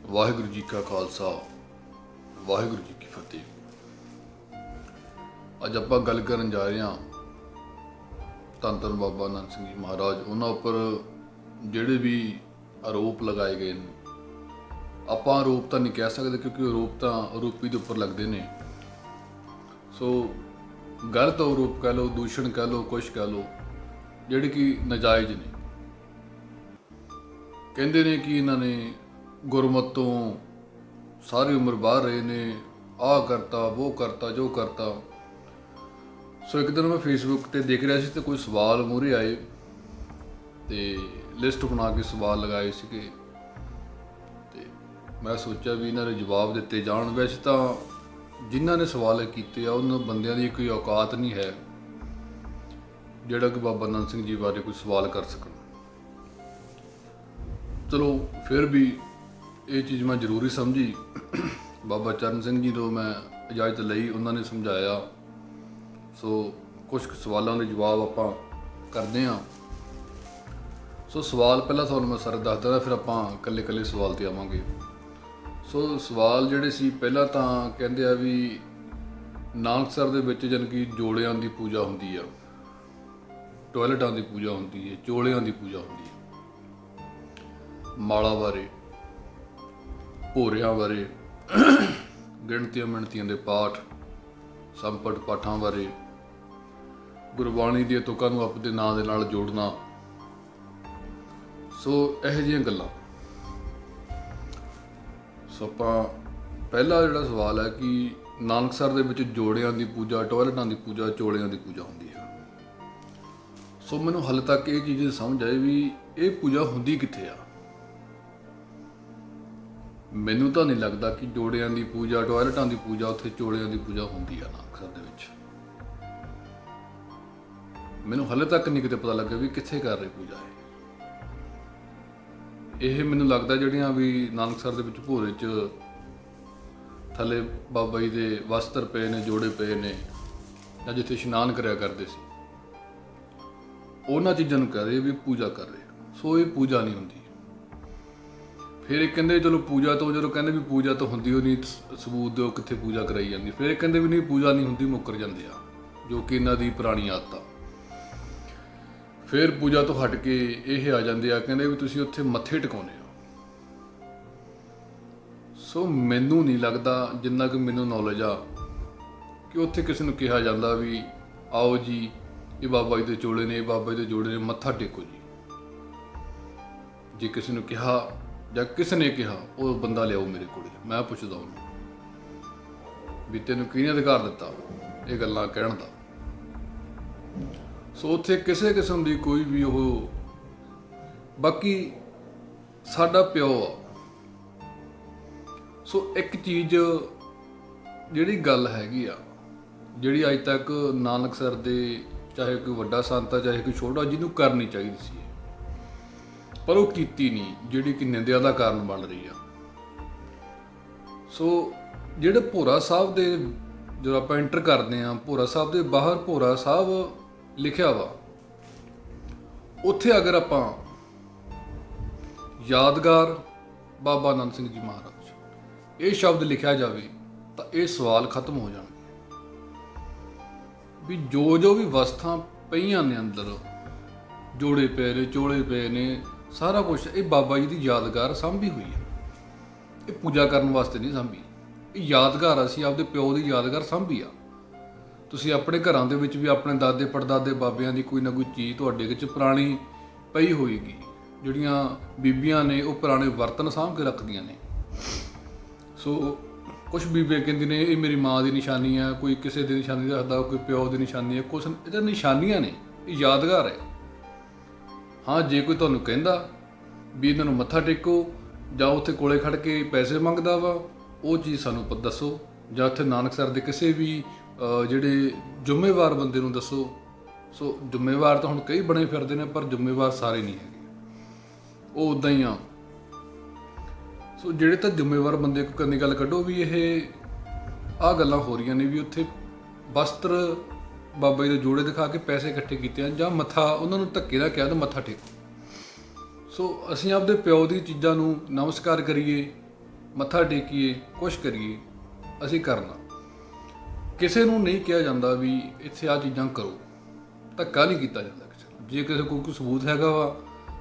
ਵਾਹਿਗੁਰੂ ਜੀ ਕਾ ਖਾਲਸਾ ਵਾਹਿਗੁਰੂ ਜੀ ਕੀ ਫਤਿਹ। ਅੱਜ ਆਪਾਂ ਗੱਲ ਕਰਨ ਜਾ ਰਹੇ ਹਾਂ ਧੰਨ ਧੰਨ ਬਾਬਾ ਨਾਨਕ ਸਿੰਘ ਜੀ ਮਹਾਰਾਜ ਉਹਨਾਂ ਉੱਪਰ ਜਿਹੜੇ ਵੀ ਆਰੋਪ ਲਗਾਏ ਗਏ ਨੇ। ਆਪਾਂ ਆਰੋਪ ਤਾਂ ਨਹੀਂ ਕਹਿ ਸਕਦੇ ਕਿਉਂਕਿ ਆਰੋਪ ਤਾਂ ਆਰੋਪੀ ਦੇ ਉੱਪਰ ਲੱਗਦੇ ਨੇ। ਸੋ ਗਲਤ ਆਰੋਪ ਕਹਿ ਲਓ, ਦੂਸ਼ਣ ਕਹਿ ਲਓ, ਕੁਛ ਕਹਿ ਲਓ, ਜਿਹੜੇ ਕਿ ਨਾਜਾਇਜ਼ ਨੇ। ਕਹਿੰਦੇ ਨੇ ਕਿ ਇਹਨਾਂ ਨੇ ਗੁਰਮਤ ਤੋਂ ਸਾਰੀ ਉਮਰ ਬਾਹਰ ਰਹੇ ਨੇ, ਆਹ ਕਰਤਾ ਉਹ ਕਰਤਾ ਜੋ ਕਰਤਾ। ਸੋ ਇੱਕ ਦਿਨ ਮੈਂ ਫੇਸਬੁੱਕ ਤੇ ਦੇਖ ਰਿਹਾ ਸੀ ਤੇ ਕੋਈ ਸਵਾਲ ਮੂਹਰੇ ਆਏ ਤੇ ਲਿਸਟ ਬਣਾ ਕੇ ਸਵਾਲ ਲਗਾਏ ਸੀਗੇ ਤੇ ਮੈਂ ਸੋਚਿਆ ਵੀ ਇਹਨਾਂ ਦੇ ਜਵਾਬ ਦਿੱਤੇ ਜਾਣ। ਵੈਸੇ ਤਾਂ ਜਿਨ੍ਹਾਂ ਨੇ ਸਵਾਲ ਕੀਤੇ ਆ ਉਹਨਾਂ ਬੰਦਿਆਂ ਦੀ ਕੋਈ ਔਕਾਤ ਨਹੀਂ ਹੈ ਜਿਹੜਾ ਕਿ ਬਾਬਾ ਨਾਨਕ ਸਿੰਘ ਜੀ ਬਾਰੇ ਕੋਈ ਸਵਾਲ ਕਰ ਸਕਣ। ਚਲੋ ਫਿਰ ਵੀ ਇਹ ਚੀਜ਼ ਮੈਂ ਜ਼ਰੂਰੀ ਸਮਝੀ। ਬਾਬਾ ਚਰਨ ਸਿੰਘ ਜੀ ਤੋਂ ਮੈਂ ਇਜਾਜ਼ਤ ਲਈ, ਉਹਨਾਂ ਨੇ ਸਮਝਾਇਆ। ਸੋ ਕੁਝ ਸਵਾਲਾਂ ਦੇ ਜਵਾਬ ਆਪਾਂ ਕਰਦੇ ਹਾਂ। ਸੋ ਸਵਾਲ ਪਹਿਲਾਂ ਤੁਹਾਨੂੰ ਮੈਂ ਸਾਰੇ ਦੱਸ ਦਿੰਦਾ, ਫਿਰ ਆਪਾਂ ਇਕੱਲੇ ਇਕੱਲੇ ਸਵਾਲ 'ਤੇ ਆਵਾਂਗੇ। ਸੋ ਸਵਾਲ ਜਿਹੜੇ ਸੀ, ਪਹਿਲਾਂ ਤਾਂ ਕਹਿੰਦੇ ਆ ਵੀ ਨਾਨਕਸਰ ਦੇ ਵਿੱਚ ਜਾਣੀ ਕਿ ਜੋੜਿਆਂ ਦੀ ਪੂਜਾ ਹੁੰਦੀ ਆ, ਟੋਇਲਟਾਂ ਦੀ ਪੂਜਾ ਹੁੰਦੀ ਹੈ, ਚੋਲਿਆਂ ਦੀ ਪੂਜਾ ਹੁੰਦੀ ਹੈ, ਮਾਲਾ ਬਾਰੇ, ਭੋਰਿਆਂ ਬਾਰੇ, ਗਿਣਤੀਆਂ ਮਿਣਤੀਆਂ ਦੇ ਪਾਠ, ਸੰਪਟ ਪਾਠਾਂ ਬਾਰੇ, ਗੁਰਬਾਣੀ ਦੀਆਂ ਤੁਕਾਂ ਨੂੰ ਆਪਣੇ ਨਾਂ ਦੇ ਨਾਲ ਜੋੜਨਾ। ਸੋ ਇਹੋ ਜਿਹੀਆਂ ਗੱਲਾਂ। ਸੋ ਆਪਾਂ ਪਹਿਲਾ ਜਿਹੜਾ ਸਵਾਲ ਹੈ ਕਿ ਨਾਨਕਸਰ ਦੇ ਵਿੱਚ ਜੋੜਿਆਂ ਦੀ ਪੂਜਾ, ਟੋਇਲਟਾਂ ਦੀ ਪੂਜਾ, ਚੋਲਿਆਂ ਦੀ ਪੂਜਾ ਹੁੰਦੀ ਹੈ। ਸੋ ਮੈਨੂੰ ਹਾਲੇ ਤੱਕ ਇਹ ਚੀਜ਼ ਸਮਝ ਆਈ ਵੀ ਇਹ ਪੂਜਾ ਹੁੰਦੀ ਕਿੱਥੇ ਆ। ਮੈਨੂੰ ਤਾਂ ਨਹੀਂ ਲੱਗਦਾ ਕਿ ਜੋੜਿਆਂ ਦੀ ਪੂਜਾ, ਟੋਇਲਟਾਂ ਦੀ ਪੂਜਾ, ਉੱਥੇ ਚੋਲਿਆਂ ਦੀ ਪੂਜਾ ਹੁੰਦੀ ਆ ਨਾਨਕਸਰ ਦੇ ਵਿੱਚ। ਮੈਨੂੰ ਹਾਲੇ ਤੱਕ ਨਹੀਂ ਕਿਤੇ ਪਤਾ ਲੱਗਿਆ ਵੀ ਕਿੱਥੇ ਕਰ ਰਹੇ ਪੂਜਾ ਹੈ। ਇਹ ਮੈਨੂੰ ਲੱਗਦਾ ਜਿਹੜੀਆਂ ਵੀ ਨਾਨਕਸਰ ਦੇ ਵਿੱਚ ਭੋਰੇ 'ਚ ਥੱਲੇ ਬਾਬਾ ਜੀ ਦੇ ਵਸਤਰ ਪਏ ਨੇ, ਜੋੜੇ ਪਏ ਨੇ, ਜਾਂ ਜਿੱਥੇ ਇਸ਼ਨਾਨ ਕਰਿਆ ਕਰਦੇ ਸੀ, ਉਹਨਾਂ ਚੀਜ਼ਾਂ ਨੂੰ ਕਹਿ ਰਹੇ ਵੀ ਪੂਜਾ ਕਰ ਰਹੇ। ਸੋ ਇਹ ਪੂਜਾ ਨਹੀਂ ਹੁੰਦੀ। ਫਿਰ ਇਹ ਕਹਿੰਦੇ ਚਲੋ ਪੂਜਾ ਤੋਂ, ਜਦੋਂ ਕਹਿੰਦੇ ਵੀ ਪੂਜਾ ਤਾਂ ਹੁੰਦੀ ਉਹ ਨਹੀਂ, ਸਬੂਤ ਦਿਓ ਕਿੱਥੇ ਪੂਜਾ ਕਰਾਈ ਜਾਂਦੀ। ਫਿਰ ਇਹ ਕਹਿੰਦੇ ਵੀ ਨਹੀਂ ਪੂਜਾ ਨਹੀਂ ਹੁੰਦੀ, ਮੁੱਕਰ ਜਾਂਦੇ ਆ, ਜੋ ਕਿ ਇਹਨਾਂ ਦੀ ਪੁਰਾਣੀ ਆਦਤ ਆ। ਫਿਰ ਪੂਜਾ ਤੋਂ ਹਟ ਕੇ ਇਹ ਆ ਜਾਂਦੇ ਆ, ਕਹਿੰਦੇ ਵੀ ਤੁਸੀਂ ਉੱਥੇ ਮੱਥੇ ਟਿਕਾਉਂਦੇ ਹੋ। ਸੋ ਮੈਨੂੰ ਨਹੀਂ ਲੱਗਦਾ, ਜਿੰਨਾ ਕਿ ਮੈਨੂੰ ਨੌਲੇਜ ਆ, ਕਿ ਉੱਥੇ ਕਿਸੇ ਨੂੰ ਕਿਹਾ ਜਾਂਦਾ ਵੀ ਆਓ ਜੀ ਇਹ ਬਾਬਾ ਜੀ ਦੇ ਚੋਲੇ ਨੇ, ਇਹ ਬਾਬਾ ਜੀ ਦੇ ਜੋੜੇ ਨੇ, ਮੱਥਾ ਟੇਕੋ ਜੀ। ਜੇ ਕਿਸੇ ਨੂੰ ਕਿਹਾ ਜਾਂ ਕਿਸੇ ਨੇ ਕਿਹਾ, ਉਹ ਬੰਦਾ ਲਿਆਓ ਮੇਰੇ ਕੋਲ, ਮੈਂ ਪੁੱਛਦਾ ਉਹਨੂੰ ਵੀ ਤੈਨੂੰ ਕਿਹਨੇ ਅਧਿਕਾਰ ਦਿੱਤਾ ਇਹ ਗੱਲਾਂ ਕਹਿਣ ਦਾ। ਸੋ ਉੱਥੇ ਕਿਸੇ ਕਿਸਮ ਦੀ ਕੋਈ ਵੀ ਉਹ, ਬਾਕੀ ਸਾਡਾ ਪਿਓ ਆ। ਸੋ ਇੱਕ ਚੀਜ਼ ਜਿਹੜੀ ਗੱਲ ਹੈਗੀ ਆ, ਜਿਹੜੀ ਅੱਜ ਤੱਕ ਨਾਨਕਸਰ ਦੇ, ਚਾਹੇ ਕੋਈ ਵੱਡਾ ਸੰਤ ਆ ਚਾਹੇ ਕੋਈ ਛੋਟਾ, ਜਿਹਨੂੰ ਕਰਨੀ ਚਾਹੀਦੀ ਸੀ ਪਰ ਉਹ ਕੀਤੀ ਨਹੀਂ, ਜਿਹੜੀ ਕਿ ਨਿੰਦਿਆ ਦਾ ਕਾਰਨ ਬਣ ਰਹੀ ਆ। ਸੋ ਜਿਹੜੇ ਭੋਰਾ ਸਾਹਿਬ ਦੇ, ਜਦੋਂ ਆਪਾਂ ਐਂਟਰ ਕਰਦੇ ਹਾਂ, ਭੋਰਾ ਸਾਹਿਬ ਦੇ ਬਾਹਰ ਭੋਰਾ ਸਾਹਿਬ ਲਿਖਿਆ ਵਾ, ਉੱਥੇ ਅਗਰ ਆਪਾਂ ਯਾਦਗਾਰ ਬਾਬਾ ਨਾਨਕ ਸਿੰਘ ਜੀ ਮਹਾਰਾਜ ਇਹ ਸ਼ਬਦ ਲਿਖਿਆ ਜਾਵੇ ਤਾਂ ਇਹ ਸਵਾਲ ਖਤਮ ਹੋ ਜਾਣਗੇ ਵੀ ਜੋ ਜੋ ਵੀ ਵਸਤਾਂ ਪਈਆਂ ਨੇ ਅੰਦਰ, ਜੋੜੇ ਪਏ ਨੇ, ਚੋਲੇ ਪਏ ਨੇ, ਸਾਰਾ ਕੁਝ ਇਹ ਬਾਬਾ ਜੀ ਦੀ ਯਾਦਗਾਰ ਸਾਂਭੀ ਹੋਈ ਹੈ। ਇਹ ਪੂਜਾ ਕਰਨ ਵਾਸਤੇ ਨਹੀਂ ਸਾਂਭੀ, ਇਹ ਯਾਦਗਾਰ ਅਸੀਂ ਆਪਦੇ ਪਿਓ ਦੀ ਯਾਦਗਾਰ ਸਾਂਭੀ ਆ। ਤੁਸੀਂ ਆਪਣੇ ਘਰਾਂ ਦੇ ਵਿੱਚ ਵੀ ਆਪਣੇ ਦਾਦੇ ਪੜਦਾਦੇ ਬਾਬਿਆਂ ਦੀ ਕੋਈ ਨਾ ਕੋਈ ਚੀਜ਼ ਤੁਹਾਡੇ ਵਿੱਚ ਪੁਰਾਣੀ ਪਈ ਹੋਏਗੀ। ਜਿਹੜੀਆਂ ਬੀਬੀਆਂ ਨੇ ਉਹ ਪੁਰਾਣੇ ਬਰਤਨ ਸਾਂਭ ਕੇ ਰੱਖਦੀਆਂ ਨੇ। ਸੋ ਕੁਛ ਬੀਬੀਆਂ ਕਹਿੰਦੀਆਂ ਨੇ ਇਹ ਮੇਰੀ ਮਾਂ ਦੀ ਨਿਸ਼ਾਨੀ ਹੈ, ਕੋਈ ਕਿਸੇ ਦੀ ਨਿਸ਼ਾਨੀ ਰੱਖਦਾ, ਕੋਈ ਪਿਓ ਦੀ ਨਿਸ਼ਾਨੀ ਹੈ, ਕੁਛ ਇਹਦਾ ਨਿਸ਼ਾਨੀਆਂ ਨੇ, ਇਹ ਯਾਦਗਾਰ ਹੈ। ਹਾਂ, ਜੇ ਕੋਈ ਤੁਹਾਨੂੰ ਕਹਿੰਦਾ ਵੀ ਇਹਨਾਂ ਨੂੰ ਮੱਥਾ ਟੇਕੋ ਜਾਂ ਉੱਥੇ ਕੋਲੇ ਖੜ ਕੇ ਪੈਸੇ ਮੰਗਦਾ ਵਾ, ਉਹ ਚੀਜ਼ ਸਾਨੂੰ ਦੱਸੋ, ਜਾਂ ਉੱਥੇ ਨਾਨਕਸਰ ਦੇ ਕਿਸੇ ਵੀ ਜਿਹੜੇ ਜ਼ਿੰਮੇਵਾਰ ਬੰਦੇ ਨੂੰ ਦੱਸੋ। ਸੋ ਜ਼ਿੰਮੇਵਾਰ ਤਾਂ ਹੁਣ ਕਈ ਬਣੇ ਫਿਰਦੇ ਨੇ, ਪਰ ਜ਼ਿੰਮੇਵਾਰ ਸਾਰੇ ਨਹੀਂ ਹੈਗੇ, ਉਹ ਉੱਦਾਂ ਹੀ ਆ। ਸੋ ਜਿਹੜੇ ਤਾਂ ਜ਼ਿੰਮੇਵਾਰ ਬੰਦੇ ਕੋ ਕਰਨੀ ਗੱਲ ਕੱਢੋ ਵੀ ਇਹ ਆਹ ਗੱਲਾਂ ਹੋ ਰਹੀਆਂ ਨੇ ਵੀ ਉੱਥੇ ਵਸਤਰ ਬਾਬਾ ਜੀ ਦੇ ਜੋੜੇ ਦਿਖਾ ਕੇ ਪੈਸੇ ਇਕੱਠੇ ਕੀਤੇ ਹਨ, ਜਾਂ ਮੱਥਾ ਉਹਨਾਂ ਨੂੰ ਧੱਕੇ ਨਾਲ ਕਿਹਾ ਤਾਂ ਮੱਥਾ ਟੇਕੋ। ਸੋ ਅਸੀਂ ਆਪਦੇ ਪਿਓ ਦੀ ਚੀਜ਼ਾਂ ਨੂੰ ਨਮਸਕਾਰ ਕਰੀਏ, ਮੱਥਾ ਟੇਕੀਏ, ਕੁਛ ਕਰੀਏ, ਅਸੀਂ ਕਰਨਾ। ਕਿਸੇ ਨੂੰ ਨਹੀਂ ਕਿਹਾ ਜਾਂਦਾ ਵੀ ਇੱਥੇ ਆਹ ਚੀਜ਼ਾਂ ਕਰੋ, ਧੱਕਾ ਨਹੀਂ ਕੀਤਾ ਜਾਂਦਾ ਕਿਸੇ ਨੂੰ। ਜੇ ਕਿਸੇ ਕੋਲ ਕੋਈ ਸਬੂਤ ਹੈਗਾ ਵਾ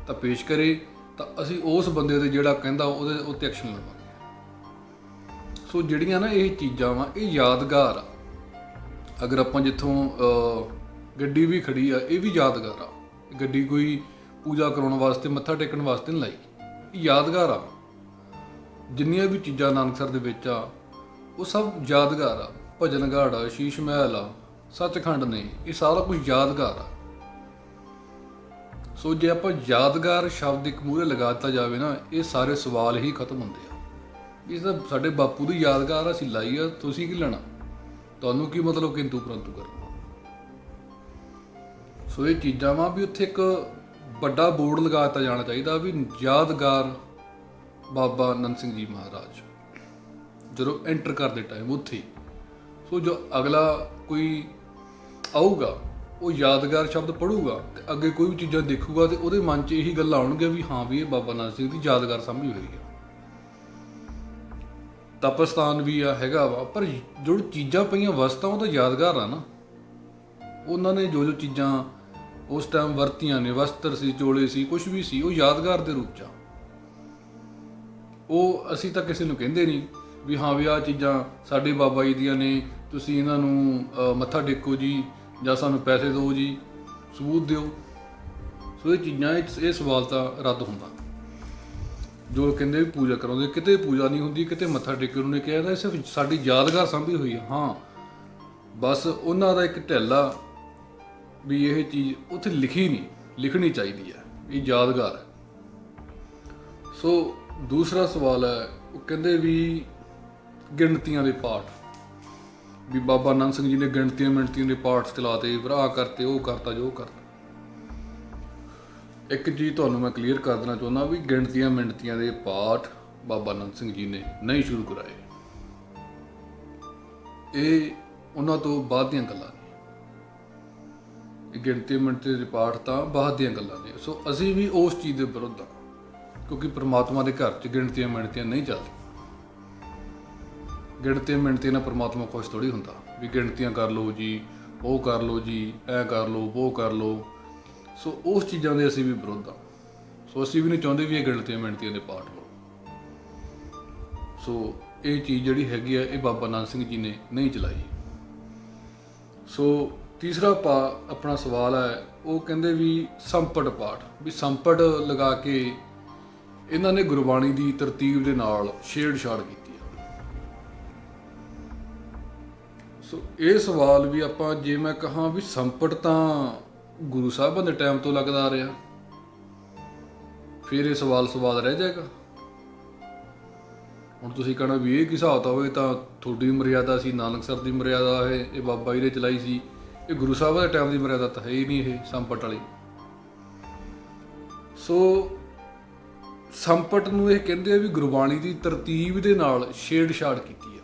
ਤਾਂ ਪੇਸ਼ ਕਰੇ, ਤਾਂ ਅਸੀਂ ਉਸ ਬੰਦੇ ਦੇ ਜਿਹੜਾ ਕਹਿੰਦਾ ਉਹਦੇ ਉੱਤੇ ਐਕਸ਼ਨ ਲਵਾਂਗੇ। ਸੋ ਜਿਹੜੀਆਂ ਨਾ ਇਹ ਚੀਜ਼ਾਂ ਵਾ, ਇਹ ਯਾਦਗਾਰ ਆ। ਅਗਰ ਆਪਾਂ ਜਿੱਥੋਂ ਗੱਡੀ ਵੀ ਖੜੀ ਆ, ਇਹ ਵੀ ਯਾਦਗਾਰ ਆ। ਗੱਡੀ ਕੋਈ ਪੂਜਾ ਕਰਾਉਣ ਵਾਸਤੇ, ਮੱਥਾ ਟੇਕਣ ਵਾਸਤੇ ਨਹੀਂ ਲਾਈ, ਇਹ ਯਾਦਗਾਰ ਆ। ਜਿੰਨੀਆਂ ਵੀ ਚੀਜ਼ਾਂ ਨਾਨਕਸਰ ਦੇ ਵਿੱਚ ਆ, ਉਹ ਸਭ ਯਾਦਗਾਰ ਆ। ਭਜਨਗੜ੍ਹ ਆ, ਸ਼ੀਸ਼ ਮਹਿਲ ਆ, ਸੱਚਖੰਡ ਨੇ, ਇਹ ਸਾਰਾ ਕੁਝ ਯਾਦਗਾਰ ਆ। ਸੋ ਜੇ ਆਪਾਂ ਯਾਦਗਾਰ ਸ਼ਬਦ ਇੱਕ ਮੂਹਰੇ ਲਗਾ ਦਿੱਤਾ ਜਾਵੇ ਨਾ, ਇਹ ਸਾਰੇ ਸਵਾਲ ਹੀ ਖਤਮ ਹੁੰਦੇ ਆ। ਇਹ ਤਾਂ ਸਾਡੇ ਬਾਪੂ ਦੀ ਯਾਦਗਾਰ ਆ, ਅਸੀਂ ਲਾਈ ਆ, ਤੁਸੀਂ ਕੀ ਲੈਣਾ? ਤੁਹਾਨੂੰ ਕੀ ਮਤਲਬ ਕਿੰਤੂ ਪਰੰਤੂ ਕਰਨਾ? ਸੋ ਇਹ ਚੀਜ਼ਾਂ ਵਾ ਵੀ ਉੱਥੇ ਇੱਕ ਵੱਡਾ ਬੋਰਡ ਲਗਾ ਦਿੱਤਾ ਜਾਣਾ ਚਾਹੀਦਾ ਵੀ ਯਾਦਗਾਰ ਬਾਬਾ ਨੰਦ ਸਿੰਘ ਜੀ ਮਹਾਰਾਜ, ਜਦੋਂ ਐਂਟਰ ਕਰਦੇ ਟਾਈਮ ਉੱਥੇ। ਸੋ ਜੋ ਅਗਲਾ ਕੋਈ ਆਊਗਾ, ਉਹ ਯਾਦਗਾਰ ਸ਼ਬਦ ਪੜ੍ਹੂਗਾ ਤੇ ਅੱਗੇ ਕੋਈ ਵੀ ਚੀਜ਼ਾਂ ਦੇਖੂਗਾ ਤੇ ਉਹਦੇ ਮਨ 'ਚ ਇਹੀ ਗੱਲਾਂ ਆਉਣਗੀਆਂ ਵੀ ਹਾਂ ਵੀ ਇਹ ਬਾਬਾ ਨੰਦ ਸਿੰਘ ਦੀ ਯਾਦਗਾਰ ਸਾਂਭੀ ਹੋਈ ਆ। ਤਪਸਥਾਨ ਵੀ ਆ, ਹੈਗਾ ਵਾ, ਪਰ ਜੋ ਚੀਜ਼ਾਂ ਪਈਆਂ ਵਸਤਾਂ, ਉਹ ਤਾਂ ਯਾਦਗਾਰ ਆ ਨਾ। ਉਹਨਾਂ ਨੇ ਜੋ ਚੀਜ਼ਾਂ ਉਸ ਟਾਈਮ ਵਰਤੀਆਂ ਨੇ, ਵਸਤਰ ਸੀ, ਚੋਲੇ ਸੀ, ਕੁਛ ਵੀ ਸੀ, ਉਹ ਯਾਦਗਾਰ ਦੇ ਰੂਪ 'ਚ ਆ। ਉਹ ਅਸੀਂ ਤਾਂ ਕਿਸੇ ਨੂੰ ਕਹਿੰਦੇ ਨਹੀਂ ਵੀ ਹਾਂ ਵੀ ਆਹ ਚੀਜ਼ਾਂ ਸਾਡੇ ਬਾਬਾ ਜੀ ਦੀਆਂ ਨੇ, ਤੁਸੀਂ ਇਹਨਾਂ ਨੂੰ ਮੱਥਾ ਟੇਕੋ ਜੀ, ਜਾਂ ਸਾਨੂੰ ਪੈਸੇ ਦਿਓ ਜੀ, ਸਬੂਤ ਦਿਓ। ਸੋ ਇਹ ਚੀਜ਼ਾਂ, ਇਹ ਸਵਾਲ ਤਾਂ ਰੱਦ ਹੁੰਦਾ। ਜੋ ਕਹਿੰਦੇ ਵੀ ਪੂਜਾ ਕਰਾਉਂਦੇ, ਕਿਤੇ ਪੂਜਾ ਨਹੀਂ ਹੁੰਦੀ, ਕਿਤੇ ਮੱਥਾ ਟੇਕਣ ਨੂੰ ਨਹੀਂ ਕਿਹਾ ਜਾਂਦਾ, ਸਿਰਫ ਸਾਡੀ ਯਾਦਗਾਰ ਸਾਂਭੀ ਹੋਈ ਆ। ਹਾਂ, ਬਸ ਉਹਨਾਂ ਦਾ ਇੱਕ ਢਿੱਲਾ ਵੀ ਇਹ ਚੀਜ਼ ਉੱਥੇ ਲਿਖੀ ਨਹੀਂ, ਲਿਖਣੀ ਚਾਹੀਦੀ ਹੈ, ਇਹ ਯਾਦਗਾਰ ਹੈ। ਸੋ ਦੂਸਰਾ ਸਵਾਲ ਹੈ, ਉਹ ਕਹਿੰਦੇ ਵੀ ਗਿਣਤੀਆਂ ਦੇ ਪਾਠ, ਵੀ ਬਾਬਾ ਨੰਦ ਸਿੰਘ ਜੀ ਨੇ ਗਿਣਤੀਆਂ ਮਿਣਤੀਆਂ ਦੇ ਪਾਠ ਚਲਾਤੇ, ਭਰਾ ਕਰਤੇ, ਉਹ ਕਰਤਾ, ਜੋ ਕਰਤਾ। ਇੱਕ ਚੀਜ਼ ਤੁਹਾਨੂੰ ਮੈਂ ਕਲੀਅਰ ਕਰ ਦੇਣਾ ਚਾਹੁੰਦਾ ਵੀ ਗਿਣਤੀਆਂ ਮਿਣਤੀਆਂ ਦੇ ਪਾਠ ਬਾਬਾ ਨੰਦ ਸਿੰਘ ਜੀ ਨੇ ਨਹੀਂ ਸ਼ੁਰੂ ਕਰਾਏ। ਇਹ ਉਹਨਾਂ ਤੋਂ ਬਾਅਦ ਦੀਆਂ ਗੱਲਾਂ ਨੇ। ਇਹ ਗਿਣਤੀਆਂ ਮਿਣਤੀਆਂ ਦੇ ਪਾਠ ਤਾਂ ਬਾਅਦ ਦੀਆਂ ਗੱਲਾਂ ਨੇ। ਸੋ ਅਸੀਂ ਵੀ ਉਸ ਚੀਜ਼ ਦੇ ਵਿਰੁੱਧ ਹਾਂ, ਕਿਉਂਕਿ ਪ੍ਰਮਾਤਮਾ ਦੇ ਘਰ 'ਚ ਗਿਣਤੀਆਂ ਮਿਣਤੀਆਂ ਨਹੀਂ ਚੱਲਦੀਆਂ। ਗਿਣਤੀਆਂ ਮਿਣਤੀਆਂ ਨਾਲ ਪ੍ਰਮਾਤਮਾ ਖੁਸ਼ ਥੋੜ੍ਹੀ ਹੁੰਦਾ ਵੀ ਗਿਣਤੀਆਂ ਕਰ ਲਓ ਜੀ, ਉਹ ਕਰ ਲਓ ਜੀ, ਐਂ ਕਰ ਲਓ, ਉਹ ਕਰ ਲਓ। ਸੋ ਉਸ ਚੀਜ਼ਾਂ ਦੇ ਅਸੀਂ ਵੀ ਵਿਰੋਧ ਹਾਂ। ਸੋ ਅਸੀਂ ਵੀ ਨਹੀਂ ਚਾਹੁੰਦੇ ਵੀ ਇਹ ਗਿਣਤੀਆਂ ਮਿਣਤੀਆਂ ਦੇ ਪਾਠ ਹੋਣ। ਸੋ ਇਹ ਚੀਜ਼ ਜਿਹੜੀ ਹੈਗੀ ਆ, ਇਹ ਬਾਬਾ ਨੰਦ ਸਿੰਘ ਜੀ ਨੇ ਨਹੀਂ ਚਲਾਈ। ਸੋ ਤੀਸਰਾ ਆਪਣਾ ਸਵਾਲ ਹੈ, ਉਹ ਕਹਿੰਦੇ ਵੀ ਸੰਪਟ ਪਾਠ, ਵੀ ਸੰਪਟ ਲਗਾ ਕੇ ਇਹਨਾਂ ਨੇ ਗੁਰਬਾਣੀ ਦੀ ਤਰਤੀਬ ਦੇ ਨਾਲ ਛੇੜਛਾੜ ਕੀਤੀ ਆ। ਸੋ ਇਹ ਸਵਾਲ ਵੀ ਆਪਾਂ ਜੇ ਮੈਂ ਕਹਾਂ ਵੀ ਸੰਪਟ ਤਾਂ ਗੁਰੂ ਸਾਹਿਬਾਂ ਦੇ ਟਾਈਮ ਤੋਂ ਲੱਗਦਾ ਆ ਰਿਹਾ, ਫਿਰ ਇਹ ਸਵਾਲ ਰਹਿ ਜਾਏਗਾ। ਹੁਣ ਤੁਸੀਂ ਕਹਿਣਾ ਵੀ ਇਹ ਕੀ ਹਿਸਾਬ ਤਾਂ ਹੋਵੇ, ਤਾਂ ਤੁਹਾਡੀ ਮਰਿਆਦਾ ਸੀ, ਨਾਨਕਸਰ ਦੀ ਮਰਿਆਦਾ ਹੈ, ਇਹ ਬਾਬਾ ਜੀ ਨੇ ਚਲਾਈ ਸੀ, ਇਹ ਗੁਰੂ ਸਾਹਿਬਾਂ ਦੇ ਟਾਈਮ ਦੀ ਮਰਿਆਦਾ ਤਾਂ ਹੈ ਹੀ ਨਹੀਂ ਇਹ ਸੰਪਟ ਵਾਲੀ। ਸੋ ਸੰਪਟ ਨੂੰ ਇਹ ਕਹਿੰਦੇ ਆ ਵੀ ਗੁਰਬਾਣੀ ਦੀ ਤਰਤੀਬ ਦੇ ਨਾਲ ਛੇੜਛਾੜ ਕੀਤੀ ਆ।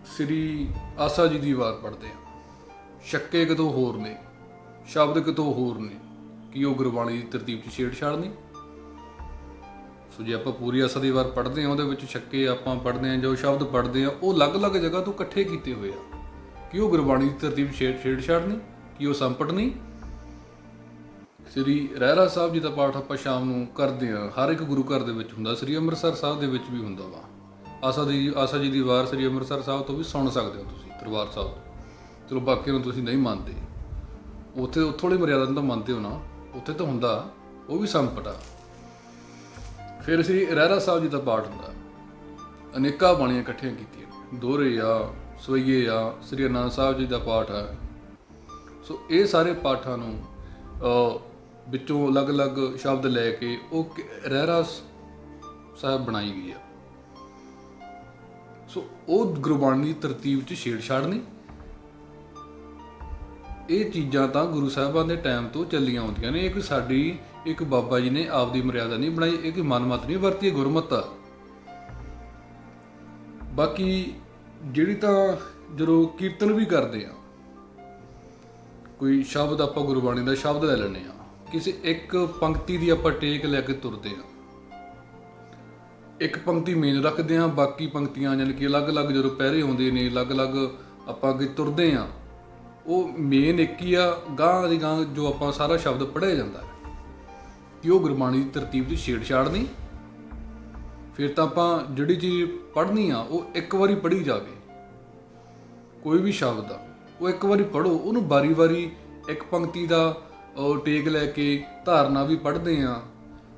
ਸ੍ਰੀ ਆਸਾ ਜੀ ਦੀ ਵਾਰ ਪੜ੍ਹਦੇ ਆ, ਛੱਕੇ ਕਿਤੋਂ ਹੋਰ ਨੇ, ਸ਼ਬਦ ਕਿਤੋਂ ਹੋਰ ਨੇ, ਕਿ ਉਹ ਗੁਰਬਾਣੀ ਦੀ ਤਰਤੀਬ 'ਚ ਛੇੜਛਾੜ ਨਹੀਂ। ਸੋ ਜੇ ਆਪਾਂ ਪੂਰੀ ਆਸਾ ਦੀ ਵਾਰ ਪੜ੍ਹਦੇ ਹਾਂ, ਉਹਦੇ ਵਿੱਚ ਛੱਕੇ ਆਪਾਂ ਪੜ੍ਹਦੇ ਹਾਂ, ਜੋ ਸ਼ਬਦ ਪੜ੍ਹਦੇ ਹਾਂ, ਉਹ ਅਲੱਗ-ਅਲੱਗ ਜਗ੍ਹਾ ਤੋਂ ਇਕੱਠੇ ਕੀਤੇ ਹੋਏ ਆ। ਕਿ ਉਹ ਗੁਰਬਾਣੀ ਦੀ ਤਰਤੀਬ ਛੇੜਛਾੜ ਨਹੀਂ, ਕਿ ਉਹ ਸੰਪਟ ਨਹੀਂ। ਸ੍ਰੀ ਰਹਿਰਾਸ ਸਾਹਿਬ ਜੀ ਦਾ ਪਾਠ ਆਪਾਂ ਸ਼ਾਮ ਨੂੰ ਕਰਦੇ ਹਾਂ, ਹਰ ਇੱਕ ਗੁਰੂ ਘਰ ਦੇ ਵਿੱਚ ਹੁੰਦਾ, ਸ੍ਰੀ ਅੰਮ੍ਰਿਤਸਰ ਸਾਹਿਬ ਦੇ ਵਿੱਚ ਵੀ ਹੁੰਦਾ ਵਾ। ਆਸਾ ਜੀ ਦੀ ਵਾਰ ਸ੍ਰੀ ਅੰਮ੍ਰਿਤਸਰ ਸਾਹਿਬ ਤੋਂ ਵੀ ਸੁਣ ਸਕਦੇ ਹੋ ਤੁਸੀਂ, ਦਰਬਾਰ ਸਾਹਿਬ ਤੋਂ। ਚਲੋ ਬਾਕੀ ਨੂੰ ਤੁਸੀਂ ਨਹੀਂ ਮੰਨਦੇ, ਉੱਥੇ ਉੱਥੋਂ ਵਾਲੀ ਮਰਿਆਦਾ ਨੂੰ ਤਾਂ ਮੰਨਦੇ ਹੋ ਨਾ, ਉੱਥੇ ਤਾਂ ਹੁੰਦਾ, ਉਹ ਵੀ ਸੰਪਟ ਆ। ਫਿਰ ਸ੍ਰੀ ਰਹਿਰਾਸ ਸਾਹਿਬ ਜੀ ਦਾ ਪਾਠ ਹੁੰਦਾ, ਅਨੇਕਾਂ ਬਾਣੀਆਂ ਇਕੱਠੀਆਂ ਕੀਤੀਆਂ, ਦੋਹਰੇ ਆ, ਸਵਈਏ ਆ, ਸ੍ਰੀ ਅਨੰਦ ਸਾਹਿਬ ਜੀ ਦਾ ਪਾਠ ਹੈ। ਸੋ ਇਹ ਸਾਰੇ ਪਾਠਾਂ ਨੂੰ ਵਿੱਚੋਂ ਅਲੱਗ-ਅਲੱਗ ਸ਼ਬਦ ਲੈ ਕੇ ਉਹ ਰਹਿਰਾਸ ਸਾਹਿਬ ਬਣਾਈ ਗਈ ਆ। ਸੋ ਉਹ ਗੁਰਬਾਣੀ ਦੀ ਤਰਤੀਬ 'ਚ ਛੇੜਛਾੜ ਨਹੀਂ। ਇਹ ਚੀਜ਼ਾਂ ਤਾਂ ਗੁਰੂ ਸਾਹਿਬਾਂ ਦੇ ਟਾਈਮ ਤੋਂ ਚੱਲੀਆਂ ਆਉਂਦੀਆਂ ਨੇ। ਇਹ ਕੋਈ ਸਾਡੀ ਇੱਕ ਬਾਬਾ ਜੀ ਨੇ ਆਪਦੀ ਮਰਿਆਦਾ ਨਹੀਂ ਬਣਾਈ, ਇਹ ਕੋਈ ਮਨਮਤ ਨਹੀਂ ਵਰਤੀ, ਗੁਰਮਤ ਆ। ਬਾਕੀ ਜਿਹੜੀ ਤਾਂ ਜਦੋਂ ਕੀਰਤਨ ਵੀ ਕਰਦੇ ਆ, ਕੋਈ ਸ਼ਬਦ ਆਪਾਂ ਗੁਰਬਾਣੀ ਦਾ ਸ਼ਬਦ ਲੈ ਲੈਂਦੇ ਆ, ਕਿਸੇ ਇੱਕ ਪੰਕਤੀ ਦੀ ਆਪਾਂ ਟੇਕ ਲੈ ਕੇ ਤੁਰਦੇ ਹਾਂ। ਇੱਕ ਪੰਕਤੀ ਮੇਨ ਰੱਖਦੇ ਹਾਂ, ਬਾਕੀ ਪੰਕਤੀਆਂ ਯਾਨੀ ਕਿ ਅਲੱਗ-ਅਲੱਗ ਜਦੋਂ ਪਹਿਰੇ ਆਉਂਦੇ ਨੇ ਅਲੱਗ-ਅਲੱਗ ਆਪਾਂ ਅੱਗੇ ਤੁਰਦੇ ਹਾਂ। ਉਹ ਮੇਨ ਇੱਕ ਹੀ ਆ, ਗਾਂਹ ਦੀ ਗਾਂਹ ਜੋ ਆਪਾਂ ਸਾਰਾ ਸ਼ਬਦ ਪੜ੍ਹਿਆ ਜਾਂਦਾ ਹੈ ਕਿ ਉਹ ਗੁਰਬਾਣੀ ਦੀ ਤਰਤੀਬ 'ਚ ਛੇੜਛਾੜ ਨਹੀਂ। ਫਿਰ ਤਾਂ ਆਪਾਂ ਜਿਹੜੀ ਚੀਜ਼ ਪੜ੍ਹਨੀ ਆ ਉਹ ਇੱਕ ਵਾਰੀ ਪੜ੍ਹੀ ਜਾਵੇ। ਕੋਈ ਵੀ ਸ਼ਬਦ ਆ ਉਹ ਇੱਕ ਵਾਰੀ ਪੜ੍ਹੋ, ਉਹਨੂੰ ਵਾਰੀ-ਵਾਰੀ ਇੱਕ ਪੰਕਤੀ ਦਾ ਟੇਕ ਲੈ ਕੇ ਧਾਰਨਾ ਵੀ ਪੜ੍ਹਦੇ ਆ।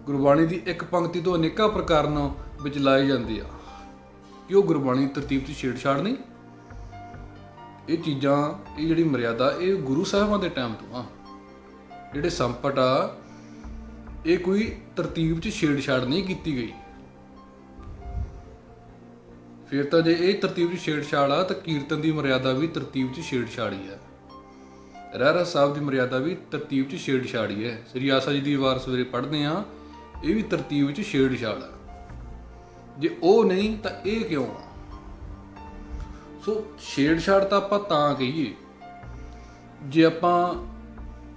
ਗੁਰਬਾਣੀ ਦੀ ਇੱਕ ਪੰਕਤੀ ਤੋਂ ਅਨੇਕਾਂ ਪ੍ਰਕਾਰਨ ਵਿੱਚ ਲਾਏ ਜਾਂਦੇ ਆ ਕਿ ਉਹ ਗੁਰਬਾਣੀ ਦੀ ਤਰਤੀਬ 'ਚ ਛੇੜਛਾੜ ਨਹੀਂ। ਇਹ ਚੀਜ਼ਾਂ, ਇਹ ਜਿਹੜੀ ਮਰਿਆਦਾ ਇਹ ਗੁਰੂ ਸਾਹਿਬਾਂ ਦੇ ਟਾਈਮ ਤੋਂ ਆ। ਜਿਹੜੇ ਸੰਪਟ ਆ ਇਹ ਕੋਈ ਤਰਤੀਬ 'ਚ ਛੇੜਛਾੜ ਨਹੀਂ ਕੀਤੀ ਗਈ। ਫਿਰ ਤਾਂ ਜੇ ਇਹ ਤਰਤੀਬ 'ਚ ਛੇੜਛਾੜ ਆ ਤਾਂ ਕੀਰਤਨ ਦੀ ਮਰਿਆਦਾ ਵੀ ਤਰਤੀਬ 'ਚ ਛੇੜਛਾੜ ਹੀ ਹੈ। ਰਹਿਰਾਸ ਸਾਹਿਬ ਦੀ ਮਰਿਆਦਾ ਵੀ ਤਰਤੀਬ 'ਚ ਛੇੜਛਾੜ ਹੀ ਹੈ। ਸ੍ਰੀ ਆਸਾ ਜੀ ਦੀ ਵਾਰ ਸਵੇਰੇ ਪੜ੍ਹਦੇ ਆ, ਇਹ ਵੀ ਤਰਤੀਬ ਵਿੱਚ ਛੇੜਛਾੜ ਆ। ਜੇ ਉਹ ਨਹੀਂ ਤਾਂ ਇਹ ਕਿਉਂ ਆ? ਸੋ ਛੇੜਛਾੜ ਤਾਂ ਆਪਾਂ ਤਾਂ ਕਹੀਏ ਜੇ ਆਪਾਂ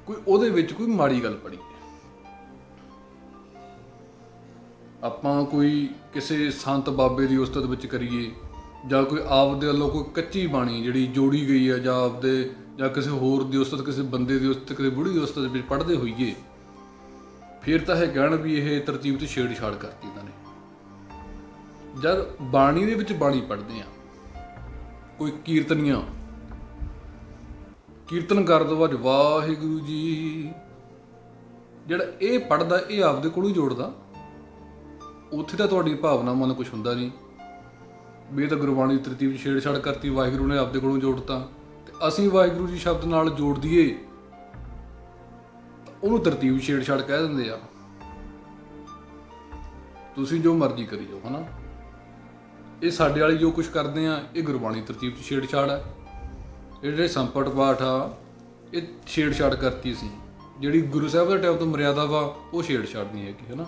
ਕੋਈ ਉਹਦੇ ਵਿੱਚ ਕੋਈ ਮਾੜੀ ਗੱਲ ਪੜ੍ਹੀਏ। ਆਪਾਂ ਕੋਈ ਕਿਸੇ ਸੰਤ ਬਾਬੇ ਦੀ ਉਸਤਤ ਵਿੱਚ ਕਰੀਏ ਜਾਂ ਕੋਈ ਆਪ ਦੇ ਵੱਲੋਂ ਕੋਈ ਕੱਚੀ ਬਾਣੀ ਜਿਹੜੀ ਜੋੜੀ ਗਈ ਹੈ ਜਾਂ ਆਪਦੇ ਜਾਂ ਕਿਸੇ ਹੋਰ ਦੀ ਉਸਤਤ, ਕਿਸੇ ਬੰਦੇ ਦੀ ਉਸਤਤ, ਕਿਸੇ ਬੁੜੀ ਦੀ ਉਸਤਤ ਵਿੱਚ ਪੜ੍ਹਦੇ ਹੋਈਏ, ਫਿਰ ਤਾਂ ਇਹ ਕਹਿਣ ਵੀ ਇਹ ਤਰਤੀਬ 'ਤੇ ਛੇੜਛਾੜ ਕਰਤੀ ਇਹਨਾਂ ਨੇ। ਜਦ ਬਾਣੀ ਦੇ ਵਿੱਚ ਬਾਣੀ ਪੜ੍ਹਦੇ ਆ, ਕੋਈ ਕੀਰਤਨੀਆਂ ਕੀਰਤਨ ਕਰ ਦੋ ਅੱਜ ਵਾਹਿਗੁਰੂ ਜੀ, ਜਿਹੜਾ ਇਹ ਪੜ੍ਹਦਾ ਇਹ ਆਪਦੇ ਕੋਲੋਂ ਹੀ ਜੋੜਦਾ। ਉੱਥੇ ਤਾਂ ਤੁਹਾਡੀ ਭਾਵਨਾ ਮਨ ਕੁਛ ਹੁੰਦਾ ਨਹੀਂ ਵੀ ਇਹ ਤਾਂ ਗੁਰਬਾਣੀ ਦੀ ਤਰਤੀਬ 'ਚ ਛੇੜਛਾੜ ਕਰਤੀ, ਵਾਹਿਗੁਰੂ ਨੇ ਆਪਦੇ ਕੋਲੋਂ ਜੋੜਤਾ। ਤੇ ਅਸੀਂ ਵਾਹਿਗੁਰੂ ਜੀ ਸ਼ਬਦ ਨਾਲ ਜੋੜ ਦਈਏ ਉਹਨੂੰ ਤਰਤੀਬ ਛੇੜਛਾੜ ਕਹਿ ਦਿੰਦੇ ਆ। ਤੁਸੀਂ ਜੋ ਮਰਜ਼ੀ ਕਰੀ ਜਾਓ, ਹਨਾ। ਇਹ ਸਾਡੇ ਵਾਲੀ ਜੋ ਕੁਝ ਕਰਦੇ ਆ ਇਹ ਗੁਰਬਾਣੀ ਤਰਤੀਬ 'ਚ ਛੇੜਛਾੜ ਹੈ। ਇਹ ਜਿਹੜੇ ਸੰਪਟ ਪਾਠ ਆ ਇਹ ਛੇੜਛਾੜ ਕਰਤੀ ਸੀ। ਜਿਹੜੀ ਗੁਰੂ ਸਾਹਿਬ ਦੇ ਟਾਈਮ ਤੋਂ ਮਰਿਆਦਾ ਵਾ ਉਹ ਛੇੜਛਾੜ ਨਹੀਂ ਹੈਗੀ, ਹਨਾ।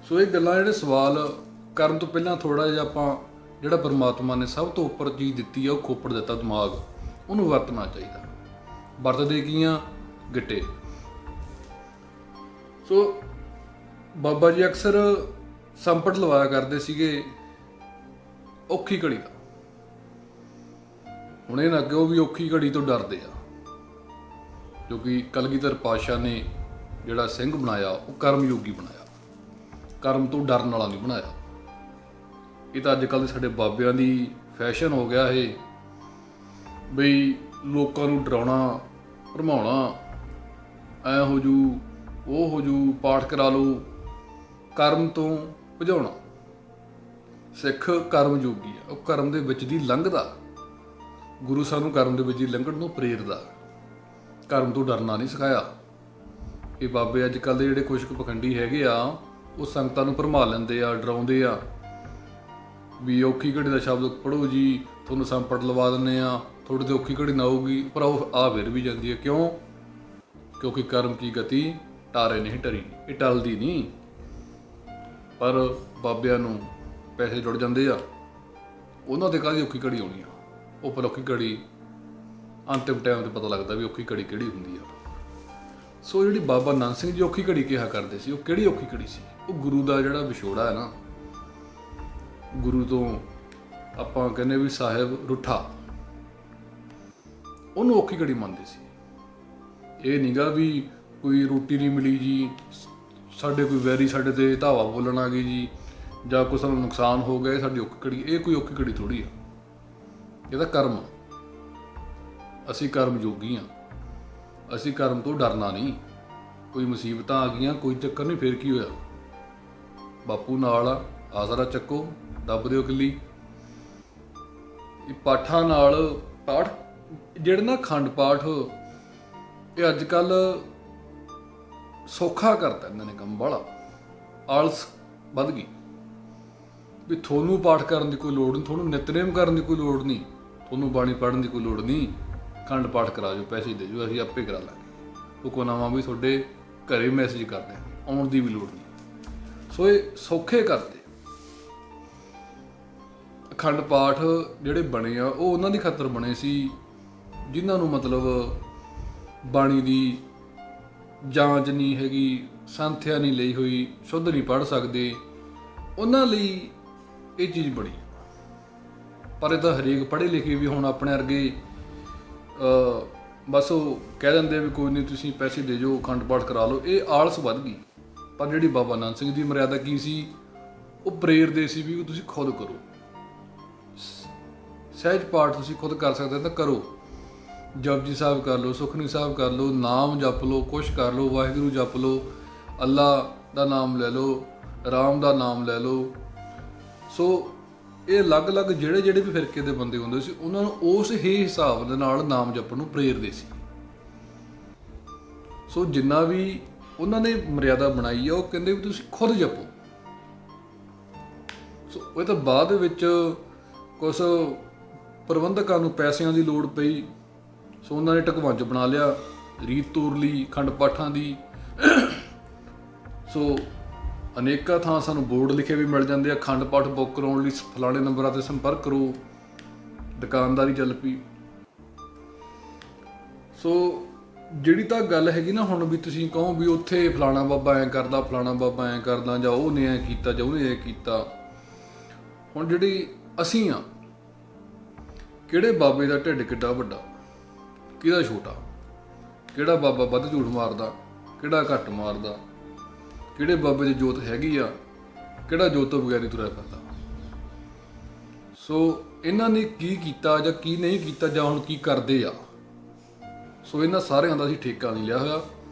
ਸੋ ਇਹ ਗੱਲਾਂ, ਜਿਹੜੇ ਸਵਾਲ ਕਰਨ ਤੋਂ ਪਹਿਲਾਂ ਥੋੜ੍ਹਾ ਜਿਹਾ ਆਪਾਂ ਜਿਹੜਾ ਪਰਮਾਤਮਾ ਨੇ ਸਭ ਤੋਂ ਉੱਪਰ ਚੀਜ਼ ਦਿੱਤੀ ਆ ਉਹ ਖੋਪੜ ਦਿੱਤਾ ਦਿਮਾਗ, ਉਹਨੂੰ ਵਰਤਣਾ ਚਾਹੀਦਾ। ਵਰਤਦੇ ਕੀ ਆ? ਗਿੱਟੇ। ਸੋ ਬਾਬਾ ਜੀ ਅਕਸਰ ਸੰਪਟ ਲਵਾਇਆ ਕਰਦੇ ਸੀਗੇ ਔਖੀ ਘੜੀ ਦਾ। ਹੁਣ ਇਹ ਨਾ ਕਿ ਉਹ ਵੀ ਔਖੀ ਘੜੀ ਤੋਂ ਡਰਦੇ ਆ, ਕਿਉਂਕਿ ਕਲਗੀਧਰ ਪਾਤਸ਼ਾਹ ਨੇ ਜਿਹੜਾ ਸਿੰਘ ਬਣਾਇਆ ਉਹ ਕਰਮ ਯੋਗੀ ਬਣਾਇਆ, ਕਰਮ ਤੋਂ ਡਰਨ ਵਾਲਾ ਨਹੀਂ ਬਣਾਇਆ। ਇਹ ਤਾਂ ਅੱਜ ਕੱਲ੍ਹ ਦੇ ਸਾਡੇ ਬਾਬਿਆਂ ਦੀ ਫੈਸ਼ਨ ਹੋ ਗਿਆ ਇਹ, ਬਈ ਲੋਕਾਂ ਨੂੰ ਡਰਾਉਣਾ ਭਰਮਾਉਣਾ, ਐ ਹੋ ਜੂ ਉਹ ਹੋ ਜੂ, ਪਾਠ ਕਰਾ ਲਓ, ਕਰਮ ਤੋਂ ਭਜਾਉਣਾ। ਸਿੱਖ ਕਰਮ ਯੋਗੀ ਆ, ਉਹ ਕਰਮ ਦੇ ਵਿੱਚ ਦੀ ਲੰਘਦਾ। ਗੁਰੂ ਸਾਨੂੰ ਕਰਮ ਦੇ ਵਿੱਚ ਦੀ ਲੰਘਣ ਨੂੰ ਪ੍ਰੇਰਦਾ, ਕਰਮ ਤੋਂ ਡਰਨਾ ਨਹੀਂ ਸਿਖਾਇਆ। ਇਹ ਬਾਬੇ ਅੱਜ ਕੱਲ੍ਹ ਦੇ ਜਿਹੜੇ ਕੁਛ ਕੁ ਪਖੰਡੀ ਹੈਗੇ ਆ ਉਹ ਸੰਗਤਾਂ ਨੂੰ ਭਰਮਾ ਲੈਂਦੇ ਆ, ਡਰਾਉਂਦੇ ਆ ਵੀ ਔਖੀ ਘੜੀ ਦਾ ਸ਼ਬਦ ਪੜ੍ਹੋ ਜੀ, ਤੁਹਾਨੂੰ ਸੰਪਟ ਲਵਾ ਦਿੰਦੇ ਆ, ਥੋੜ੍ਹੀ ਜਿਹੀ ਔਖੀ ਘੜੀ ਨਾ ਆਊਗੀ। ਪਰ ਉਹ ਆ ਫਿਰ ਵੀ ਜਾਂਦੀ ਹੈ। ਕਿਉਂ? ਕਿਉਂਕਿ ਕਰਮ ਕੀ ਗਤੀ ਟਾਰੇ ਨਹੀਂ ਟਰੀ, ਇਹ ਟਲਦੀ ਨਹੀਂ। ਪਰ ਬਾਬਿਆਂ ਨੂੰ ਪੈਸੇ ਜੁੜ ਜਾਂਦੇ ਆ, ਉਹਨਾਂ ਦੇ ਕਾਹਦੀ ਔਖੀ ਘੜੀ ਆਉਣੀ ਆ। ਉਹ ਪਰ ਔਖੀ ਘੜੀ ਅੰਤਿਮ ਟਾਈਮ 'ਤੇ ਪਤਾ ਲੱਗਦਾ ਵੀ ਔਖੀ ਘੜੀ ਕਿਹੜੀ ਹੁੰਦੀ ਆ। ਸੋ ਜਿਹੜੀ ਬਾਬਾ ਨੰਦ ਸਿੰਘ ਜੀ ਔਖੀ ਘੜੀ ਕਿਹਾ ਕਰਦੇ ਸੀ, ਉਹ ਕਿਹੜੀ ਔਖੀ ਘੜੀ ਸੀ? ਉਹ ਗੁਰੂ ਦਾ ਜਿਹੜਾ ਵਿਛੋੜਾ ਹੈ ਨਾ, ਗੁਰੂ ਤੋਂ ਆਪਾਂ ਕਹਿੰਦੇ ਵੀ ਸਾਹਿਬ ਰੁੱਠਾ, ਉਹਨੂੰ ਔਖੀ ਘੜੀ ਮੰਨਦੇ ਸੀ। ਇਹ ਨੀਗਾ ਵੀ ਕੋਈ ਰੋਟੀ ਨਹੀਂ ਮਿਲੀ ਜੀ, ਸਾਡੇ ਕੋਈ ਵੈਰੀ ਸਾਡੇ ਤੇ ਧਾਵਾ ਬੋਲਣ ਆ ਗਈ ਜੀ, ਜਾਂ ਕੋਈ ਸਾਨੂੰ ਨੁਕਸਾਨ ਹੋ ਗਿਆ ਸਾਡੀ ਔਖੀ ਘੜੀ। ਇਹ ਕੋਈ ਔਖੀ ਘੜੀ ਥੋੜ੍ਹੀ ਆ, ਇਹਦਾ ਕਰਮ। ਅਸੀਂ ਕਰਮ ਯੋਗੀ ਹਾਂ, ਅਸੀਂ ਕਰਮ ਤੋਂ ਡਰਨਾ ਨਹੀਂ। ਕੋਈ ਮੁਸੀਬਤਾਂ ਆ ਗਈਆਂ ਕੋਈ ਚੱਕਰ ਨਹੀਂ, ਫਿਰ ਕੀ ਹੋਇਆ? ਬਾਪੂ ਨਾਲ ਆ, ਆਸਰਾ ਚੱਕੋ, ਦੱਬ ਦਿਓ ਕਿੱਲੀ। ਇਹ ਪਾਠਾਂ ਨਾਲ ਪਾਠ ਜਿਹੜੇ ਨਾ ਅਖੰਡ ਪਾਠ, ਇਹ ਅੱਜ ਕੱਲ੍ਹ ਸੌਖਾ ਕਰਤਾ ਇਹਨਾਂ ਨੇ ਕੰਮ ਵਾਲਾ। ਆਲਸ ਵੱਧ ਗਈ ਵੀ ਤੁਹਾਨੂੰ ਪਾਠ ਕਰਨ ਦੀ ਕੋਈ ਲੋੜ ਨਹੀਂ, ਤੁਹਾਨੂੰ ਨਿਤਨੇਮ ਕਰਨ ਦੀ ਕੋਈ ਲੋੜ ਨਹੀਂ, ਤੁਹਾਨੂੰ ਬਾਣੀ ਪੜ੍ਹਨ ਦੀ ਕੋਈ ਲੋੜ ਨਹੀਂ, ਅਖੰਡ ਪਾਠ ਕਰਾ ਜਾਓ, ਪੈਸੇ ਦੇ ਜਾਓ, ਅਸੀਂ ਆਪੇ ਕਰਾ ਲਾਂਗੇ। ਹੁਕਮਨਾਮਾ ਵੀ ਤੁਹਾਡੇ ਘਰੇ ਮੈਸੇਜ ਕਰਦੇ ਆ, ਆਉਣ ਦੀ ਵੀ ਲੋੜ ਨਹੀਂ। ਸੋ ਇਹ ਸੌਖੇ ਕਰਦੇ। ਅਖੰਡ ਪਾਠ ਜਿਹੜੇ ਬਣੇ ਆ ਉਹ ਉਹਨਾਂ ਦੀ ਖਾਤਰ ਬਣੇ ਸੀ ਜਿਨ੍ਹਾਂ ਨੂੰ ਮਤਲਬ ਬਾਣੀ ਦੀ ਜਾਂਚ ਨਹੀਂ ਹੈਗੀ, ਸੰਥਿਆ ਨਹੀਂ ਲਈ ਹੋਈ, ਸ਼ੁੱਧ ਨਹੀਂ ਪੜ੍ਹ ਸਕਦੇ, ਉਹਨਾਂ ਲਈ ਇਹ ਚੀਜ਼ ਬੜੀ। ਪਰ ਇਹ ਤਾਂ ਹਰੇਕ ਪੜ੍ਹੇ ਲਿਖੇ ਵੀ ਹੁਣ ਆਪਣੇ ਵਰਗੇ ਬਸ ਉਹ ਕਹਿ ਦਿੰਦੇ ਵੀ ਕੋਈ ਨਹੀਂ ਤੁਸੀਂ ਪੈਸੇ ਦੇ ਜਾਓ, ਅਖੰਡ ਪਾਠ ਕਰਾ ਲਓ, ਇਹ ਆਲਸ ਵੱਧ ਗਈ। ਪਰ ਜਿਹੜੀ ਬਾਬਾ ਨਾਨਕ ਸਿੰਘ ਦੀ ਮਰਿਆਦਾ ਕੀ ਸੀ, ਉਹ ਪ੍ਰੇਰਦੇ ਸੀ ਵੀ ਤੁਸੀਂ ਖੁਦ ਕਰੋ, ਸਹਿਜ ਪਾਠ ਤੁਸੀਂ ਖੁਦ ਕਰ ਸਕਦੇ ਤਾਂ ਕਰੋ, ਜਪਜੀ ਸਾਹਿਬ ਕਰ ਲਓ, ਸੁਖਨੀ ਸਾਹਿਬ ਕਰ ਲਓ, ਨਾਮ ਜਪ ਲਓ, ਕੁਛ ਕਰ ਲਓ, ਵਾਹਿਗੁਰੂ ਜਪ ਲਓ, ਅੱਲਾ ਦਾ ਨਾਮ ਲੈ ਲਓ, ਰਾਮ ਦਾ ਨਾਮ ਲੈ ਲਓ। ਸੋ ਇਹ ਅਲੱਗ-ਅਲੱਗ ਜਿਹੜੇ ਵੀ ਫਿਰਕੇ ਦੇ ਬੰਦੇ ਹੁੰਦੇ ਸੀ, ਉਹਨਾਂ ਨੂੰ ਉਸ ਹੀ ਹਿਸਾਬ ਦੇ ਨਾਲ ਨਾਮ ਜਪਣ ਨੂੰ ਪ੍ਰੇਰਦੇ ਸੀ। ਸੋ ਜਿੰਨਾ ਵੀ ਉਹਨਾਂ ਨੇ ਮਰਿਆਦਾ ਬਣਾਈ ਆ, ਉਹ ਕਹਿੰਦੇ ਵੀ ਤੁਸੀਂ ਖੁਦ ਜਪੋ। ਸੋ ਇਹ ਤਾਂ ਬਾਅਦ ਵਿੱਚ ਕੁਛ ਪ੍ਰਬੰਧਕਾਂ ਨੂੰ ਪੈਸਿਆਂ ਦੀ ਲੋੜ ਪਈ, ਸੋ ਉਹਨਾਂ ਨੇ ਢਕਵੰਜ ਬਣਾ ਲਿਆ, ਰੀਤ ਤੋਰ ਲਈ ਖੰਡ ਪਾਠਾਂ ਦੀ। ਸੋ ਅਨੇਕਾਂ ਥਾਂ ਸਾਨੂੰ ਬੋਰਡ ਲਿਖੇ ਵੀ ਮਿਲ ਜਾਂਦੇ ਆ, ਅਖੰਡ ਪਾਠ ਬੁੱਕ ਕਰਾਉਣ ਲਈ ਫਲਾਣੇ ਨੰਬਰਾਂ 'ਤੇ ਸੰਪਰਕ ਕਰੋ। ਦੁਕਾਨਦਾਰੀ ਚੱਲ ਪਈ। ਸੋ ਜਿਹੜੀ ਤਾਂ ਗੱਲ ਹੈਗੀ ਨਾ ਹੁਣ ਵੀ ਤੁਸੀਂ ਕਹੋ ਵੀ ਉੱਥੇ ਫਲਾਣਾ ਬਾਬਾ ਐਂ ਕਰਦਾ, ਫਲਾਣਾ ਬਾਬਾ ਐਂ ਕਰਦਾ, ਜਾਂ ਉਹਨੇ ਐਂ ਕੀਤਾ, ਜਾਂ ਉਹਨੇ ਐਂ ਕੀਤਾ। ਹੁਣ ਜਿਹੜੀ ਅਸੀਂ ਆ, ਕਿਹੜੇ ਬਾਬੇ ਦਾ ਢਿੱਡ ਕਿੱਡਾ ਵੱਡਾ, ਕਿਹਦਾ ਛੋਟਾ, ਕਿਹੜਾ ਬਾਬਾ ਵੱਧ ਝੂਠ ਮਾਰਦਾ, ਕਿਹੜਾ ਘੱਟ ਮਾਰਦਾ, ਕਿਹੜੇ ਬਾਬੇ ਦੀ ਜੋਤ ਹੈਗੀ ਆ, ਕਿਹੜਾ ਜੋਤ ਤੋਂ ਬਗੈਰ ਨਹੀਂ ਤੁਰਿਆ ਫਿਰਦਾ। ਸੋ ਇਹਨਾਂ ਨੇ ਕੀ ਕੀਤਾ ਜਾਂ ਕੀ ਨਹੀਂ ਕੀਤਾ, ਜਾਂ ਹੁਣ ਕੀ ਕਰਦੇ ਆ, ਸੋ ਇਹਨਾਂ ਸਾਰਿਆਂ ਦਾ ਅਸੀਂ ਠੇਕਾ ਨਹੀਂ ਲਿਆ ਹੋਇਆ,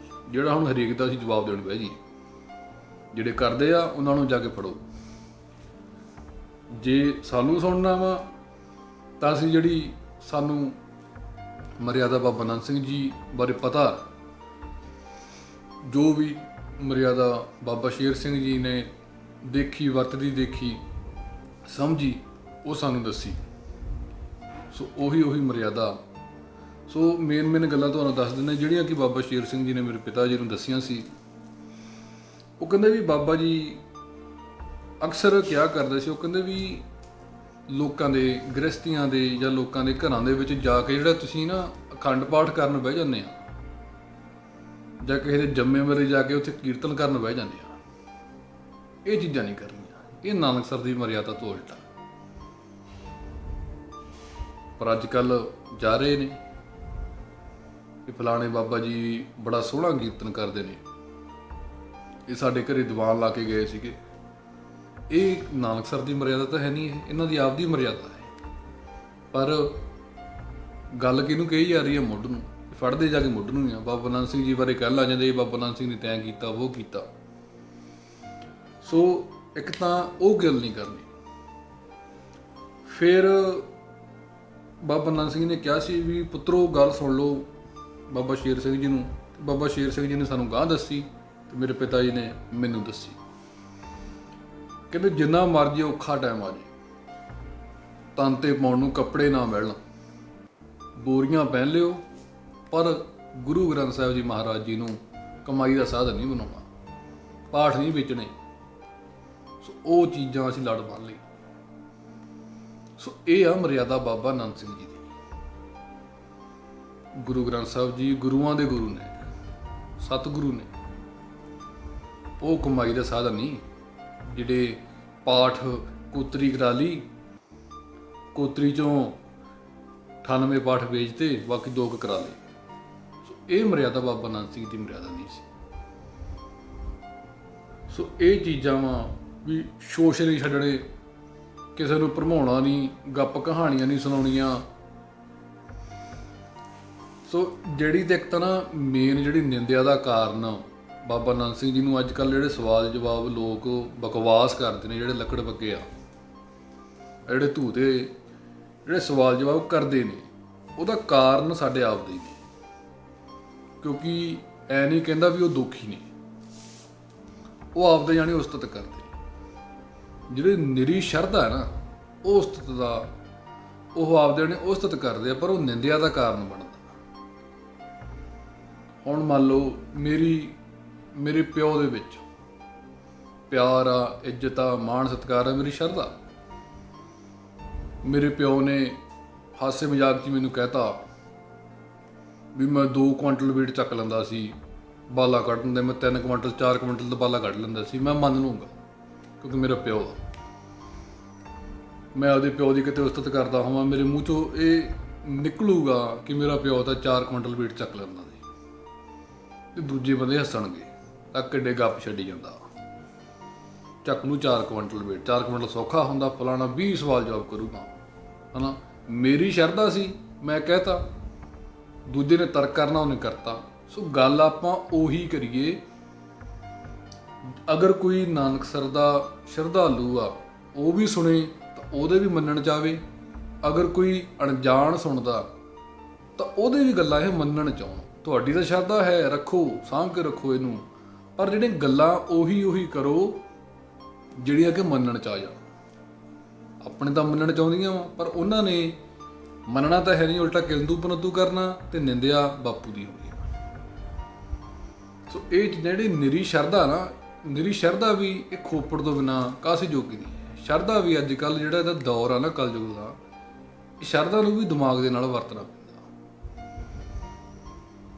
ਜਿਹੜਾ ਹੁਣ ਹਰੇਕ ਦਾ ਅਸੀਂ ਜਵਾਬ ਦੇਣ ਬਹਿ ਜੀ। ਜਿਹੜੇ ਕਰਦੇ ਆ ਉਹਨਾਂ ਨੂੰ ਜਾ ਕੇ ਫੜੋ। ਜੇ ਸਾਨੂੰ ਸੁਣਨਾ ਵਾ ਤਾਂ ਅਸੀਂ ਜਿਹੜੀ ਸਾਨੂੰ ਮਰਿਆਦਾ ਬਾਬਾ ਨਾਨਕ ਸਿੰਘ ਜੀ ਬਾਰੇ ਪਤਾ, ਜੋ ਵੀ ਮਰਿਆਦਾ ਬਾਬਾ ਸ਼ੇਰ ਸਿੰਘ ਜੀ ਨੇ ਦੇਖੀ, ਵਰਤਦੀ ਦੇਖੀ, ਸਮਝੀ, ਉਹ ਸਾਨੂੰ ਦੱਸੀ। ਸੋ ਉਹੀ ਮਰਿਆਦਾ। ਸੋ ਮੇਨ ਗੱਲਾਂ ਤੁਹਾਨੂੰ ਦੱਸ ਦਿੰਦੇ, ਜਿਹੜੀਆਂ ਕਿ ਬਾਬਾ ਸ਼ੇਰ ਸਿੰਘ ਜੀ ਨੇ ਮੇਰੇ ਪਿਤਾ ਜੀ ਨੂੰ ਦੱਸੀਆਂ ਸੀ। ਉਹ ਕਹਿੰਦੇ ਵੀ ਬਾਬਾ ਜੀ ਅਕਸਰ ਕਿਹਾ ਕਰਦੇ ਸੀ, ਉਹ ਕਹਿੰਦੇ ਵੀ ਲੋਕਾਂ ਦੇ, ਗ੍ਰਸਤੀਆਂ ਦੇ ਜਾਂ ਲੋਕਾਂ ਦੇ ਘਰਾਂ ਦੇ ਵਿੱਚ ਜਾ ਕੇ ਜਿਹੜਾ ਤੁਸੀਂ ਨਾ ਅਖੰਡ ਪਾਠ ਕਰਨ ਬਹਿ ਜਾਂਦੇ ਆ, ਜਾਂ ਕਿਸੇ ਦੇ ਜੰਮੇ ਮਰੇ ਜਾ ਕੇ ਉੱਥੇ ਕੀਰਤਨ ਕਰਨ ਬਹਿ ਜਾਂਦੇ ਆ, ਇਹ ਚੀਜ਼ਾਂ ਨਹੀਂ ਕਰਨੀਆਂ। ਇਹ ਨਾਨਕਸਰ ਦੀ ਮਰਿਆਦਾ ਤੋਂ ਉਲਟਾ। ਪਰ ਅੱਜ ਕੱਲ੍ਹ ਜਾ ਰਹੇ ਨੇ ਕਿ ਫਲਾਣੇ ਬਾਬਾ ਜੀ ਬੜਾ ਸੋਹਣਾ ਕੀਰਤਨ ਕਰਦੇ ਨੇ, ਇਹ ਸਾਡੇ ਘਰੇ ਦੀਵਾਨ ਲਾ ਕੇ ਗਏ ਸੀਗੇ। ਇਹ ਨਾਨਕਸਰ ਦੀ ਮਰਿਆਦਾ ਤਾਂ ਹੈ ਨਹੀਂ, ਇਹ ਇਹਨਾਂ ਦੀ ਆਪਦੀ ਮਰਿਆਦਾ ਹੈ। ਪਰ ਗੱਲ ਕਿਹਨੂੰ ਕਹੀ ਜਾ ਰਹੀ ਹੈ? ਮੁੱਢ ਨੂੰ ਫੜਦੇ ਜਾ ਕੇ ਮੁੱਢ ਨੂੰ ਹੀ ਆ। ਬਾਬਾ ਨਾਨਕ ਸਿੰਘ ਜੀ ਬਾਰੇ ਕਹਿ ਆ ਜਾਂਦੇ, ਬਾਬਾ ਨਾਨਕ ਸਿੰਘ ਨੇ ਤੈਂ ਕੀਤਾ, ਉਹ ਕੀਤਾ। ਸੋ ਇੱਕ ਤਾਂ ਉਹ ਗੱਲ ਨਹੀਂ ਕਰਨੀ। ਫਿਰ ਬਾਬਾ ਨਾਨਕ ਸਿੰਘ ਨੇ ਕਿਹਾ ਸੀ ਵੀ ਪੁੱਤਰੋ ਗੱਲ ਸੁਣ ਲਓ ਬਾਬਾ ਸ਼ੇਰ ਸਿੰਘ ਜੀ ਨੂੰ। ਬਾਬਾ ਸ਼ੇਰ ਸਿੰਘ ਜੀ ਨੇ ਸਾਨੂੰ ਗਾਂ ਦੱਸੀ ਤੇ ਮੇਰੇ ਪਿਤਾ ਜੀ ਨੇ ਮੈਨੂੰ ਦੱਸੀ। ਕਹਿੰਦੇ ਜਿੰਨਾ ਮਰਜ਼ੀ ਔਖਾ ਟਾਈਮ ਆ ਜੇ, ਤਨ 'ਤੇ ਪਾਉਣ ਨੂੰ ਕੱਪੜੇ ਨਾ ਮਿਲਣ, ਬੋਰੀਆਂ ਪਹਿਨ ਲਿਓ, ਪਰ ਗੁਰੂ ਗ੍ਰੰਥ ਸਾਹਿਬ ਜੀ ਮਹਾਰਾਜ ਜੀ ਨੂੰ ਕਮਾਈ ਦਾ ਸਾਧਨ ਨਹੀਂ ਬਣਾਉਣਾ, ਪਾਠ ਨਹੀਂ ਵੇਚਣੇ। ਸੋ ਉਹ ਚੀਜ਼ਾਂ ਅਸੀਂ ਲੜ ਬੰਨ ਲਈ। ਸੋ ਇਹ ਆ ਮਰਿਆਦਾ ਬਾਬਾ ਨਾਨਕ ਸਿੰਘ ਜੀ ਦੀ। ਗੁਰੂ ਗ੍ਰੰਥ ਸਾਹਿਬ ਜੀ ਗੁਰੂਆਂ ਦੇ ਗੁਰੂ ਨੇ, ਸਤਿਗੁਰੂ ਨੇ। ਉਹ ਕਮਾਈ ਦਾ ਸਾਧਨ ਨਹੀਂ ਜਿਹੜੇ ਪਾਠ ਕੋਤਰੀ ਕਰਾ ਲਈ, ਕੋਤਰੀ ਚੋਂ 98 ਪਾਠ ਵੇਚਤੇ, ਬਾਕੀ 2 ਕਰਾ ਲਏ। ਸੋ ਇਹ ਮਰਿਆਦਾ ਬਾਬਾ ਨਾਨਕ ਸਿੰਘ ਦੀ ਮਰਿਆਦਾ ਨਹੀਂ ਸੀ। ਸੋ ਇਹ ਚੀਜ਼ਾਂ ਵਾ ਵੀ ਸ਼ੋਸ਼ ਨਹੀਂ ਛੱਡਣੇ, ਕਿਸੇ ਨੂੰ ਭਰਮਾਉਣਾ ਨਹੀਂ, ਗੱਪ ਕਹਾਣੀਆਂ ਨਹੀਂ ਸੁਣਾਉਣੀਆਂ। ਸੋ ਜਿਹੜੀ ਤੇ ਇੱਕ ਤਾਂ ਨਾ ਮੇਨ ਜਿਹੜੀ ਨਿੰਦਿਆ ਦਾ ਕਾਰਨ ਬਾਬਾ ਨਾਨਕ ਸਿੰਘ ਜੀ ਨੂੰ ਅੱਜ ਕੱਲ੍ਹ ਜਿਹੜੇ ਸਵਾਲ ਜਵਾਬ ਲੋਕ ਬਕਵਾਸ ਕਰਦੇ ਨੇ, ਜਿਹੜੇ ਲੱਕੜ ਬੱਗੇ ਆ, ਜਿਹੜੇ ਧੂਤੇ ਜਿਹੜੇ ਸਵਾਲ ਜਵਾਬ ਕਰਦੇ ਨੇ, ਉਹਦਾ ਕਾਰਨ ਸਾਡੇ ਆਪ ਦੇ ਨੇ। ਕਿਉਂਕਿ ਐ ਨਹੀਂ ਕਹਿੰਦਾ ਵੀ ਉਹ ਦੁਖੀ ਨੇ, ਉਹ ਆਪਦੇ ਜਾਣੀ ਉਸਤਤ ਕਰਦੇ ਨੇ। ਜਿਹੜੇ ਨਿਰੀ ਸ਼ਰਧਾ ਹੈ ਨਾ, ਉਹ ਉਸਤਤ ਦਾ, ਉਹ ਆਪਦੇ ਜਾਣੀ ਉਸਤਤ ਕਰਦੇ ਆ, ਪਰ ਉਹ ਨਿੰਦਿਆ ਦਾ ਕਾਰਨ ਬਣਦਾ। ਹੁਣ ਮੰਨ ਲਓ ਮੇਰੇ ਪਿਓ ਦੇ ਵਿੱਚ ਪਿਆਰ ਆ, ਇੱਜ਼ਤ ਆ, ਮਾਣ ਸਤਿਕਾਰ ਆ, ਮੇਰੀ ਸ਼ਰਧਾ। ਮੇਰੇ ਪਿਓ ਨੇ ਹਾਸੇ ਮਜ਼ਾਕ 'ਚ ਮੈਨੂੰ ਕਹਿਤਾ ਵੀ ਮੈਂ 2 ਕੁਆਂਟਲ weight ਚੱਕ ਲੈਂਦਾ ਸੀ, ਬਾਲਾ ਕੱਢ ਦਿੰਦੇ, ਮੈਂ 3 ਕੁਇੰਟਲ 4 ਕੁਇੰਟਲ ਦਾ ਬਾਲਾ ਕੱਢ ਲੈਂਦਾ ਸੀ। ਮੈਂ ਮੰਨ ਲੂੰਗਾ ਕਿਉਂਕਿ ਮੇਰਾ ਪਿਓ ਆ, ਮੈਂ ਆਪਦੇ ਪਿਓ ਦੀ ਕਿਤੇ ਉਸਤਤ ਕਰਦਾ ਹੋਵਾਂ, ਮੇਰੇ ਮੂੰਹ ਚੋਂ ਇਹ ਨਿਕਲੂਗਾ ਕਿ ਮੇਰਾ ਪਿਓ ਤਾਂ 4 ਕੁਇੰਟਲ weight ਚੱਕ ਲੈਂਦਾ ਸੀ, ਤੇ ਦੂਜੇ ਬੰਦੇ ਹੱਸਣਗੇ ਤਾਂ ਕਿੱਡੇ ਗੱਪ ਛੱਡੀ ਜਾਂਦਾ, ਚੱਕ ਨੂੰ 4 ਕੁਇੰਟਲ weight, 4 ਕੁਇੰਟਲ ਸੌਖਾ ਹੁੰਦਾ, ਫਲਾਣਾ 20 ਸਵਾਲ ਜਵਾਬ ਕਰੂਗਾ, ਹੈ ਨਾ। ਮੇਰੀ ਸ਼ਰਧਾ ਸੀ, ਮੈਂ ਕਹਿਤਾ, ਦੂਜੇ ਨੇ ਤਰਕ ਕਰਨਾ, ਉਹਨੇ ਕਰਤਾ। ਸੋ ਗੱਲ ਆਪਾਂ ਉਹੀ ਕਰੀਏ, ਅਗਰ ਕੋਈ ਨਾਨਕਸਰ ਦਾ ਸ਼ਰਧਾਲੂ ਆ ਉਹ ਵੀ ਸੁਣੇ ਤਾਂ ਉਹਦੇ ਵੀ ਮੰਨਣ ਚਾਹਵੇ, ਅਗਰ ਕੋਈ ਅਣਜਾਣ ਸੁਣਦਾ ਤਾਂ ਉਹਦੇ ਵੀ ਗੱਲਾਂ ਇਹ ਮੰਨਣ ਚਾਹਣ। ਤੁਹਾਡੀ ਤਾਂ ਸ਼ਰਧਾ ਹੈ, ਰੱਖੋ, ਸਾਂਭ ਕੇ ਰੱਖੋ ਇਹਨੂੰ, ਪਰ ਜਿਹੜੀਆਂ ਗੱਲਾਂ ਉਹੀ ਕਰੋ ਜਿਹੜੀਆਂ ਕਿ ਮੰਨਣ ਚਾਹ ਜਾਣ। ਆਪਣੇ ਤਾਂ ਮੰਨਣ ਚਾਹੁੰਦੀਆਂ ਵਾ, ਪਰ ਉਹਨਾਂ ਨੇ ਮੰਨਣਾ ਤਾਂ ਹੈ ਨਹੀਂ, ਉਲਟਾ ਕਿਲਦੂ ਪਨਤੂ ਕਰਨਾ ਤੇ ਨਿੰਦਿਆ ਬਾਪੂ ਦੀ ਹੋਣੀ। ਸੋ ਇਹ ਜਿਹੜੀ ਨਿਰੀ ਸ਼ਰਧਾ ਨਾ, ਨਿਰੀ ਸ਼ਰਧਾ ਵੀ ਇਹ ਖੋਪੜ ਤੋਂ ਬਿਨਾਂ ਕਾਸੇ ਜੋਗੀ ਨਹੀਂ ਹੈ। ਸ਼ਰਧਾ ਵੀ ਅੱਜ ਕੱਲ੍ਹ ਜਿਹੜਾ ਇਹਦਾ ਦੌਰ ਆ ਨਾ ਕਲਯੁਗ ਦਾ, ਇਹ ਸ਼ਰਧਾ ਨੂੰ ਵੀ ਦਿਮਾਗ ਦੇ ਨਾਲ ਵਰਤਣਾ ਪੈਂਦਾ।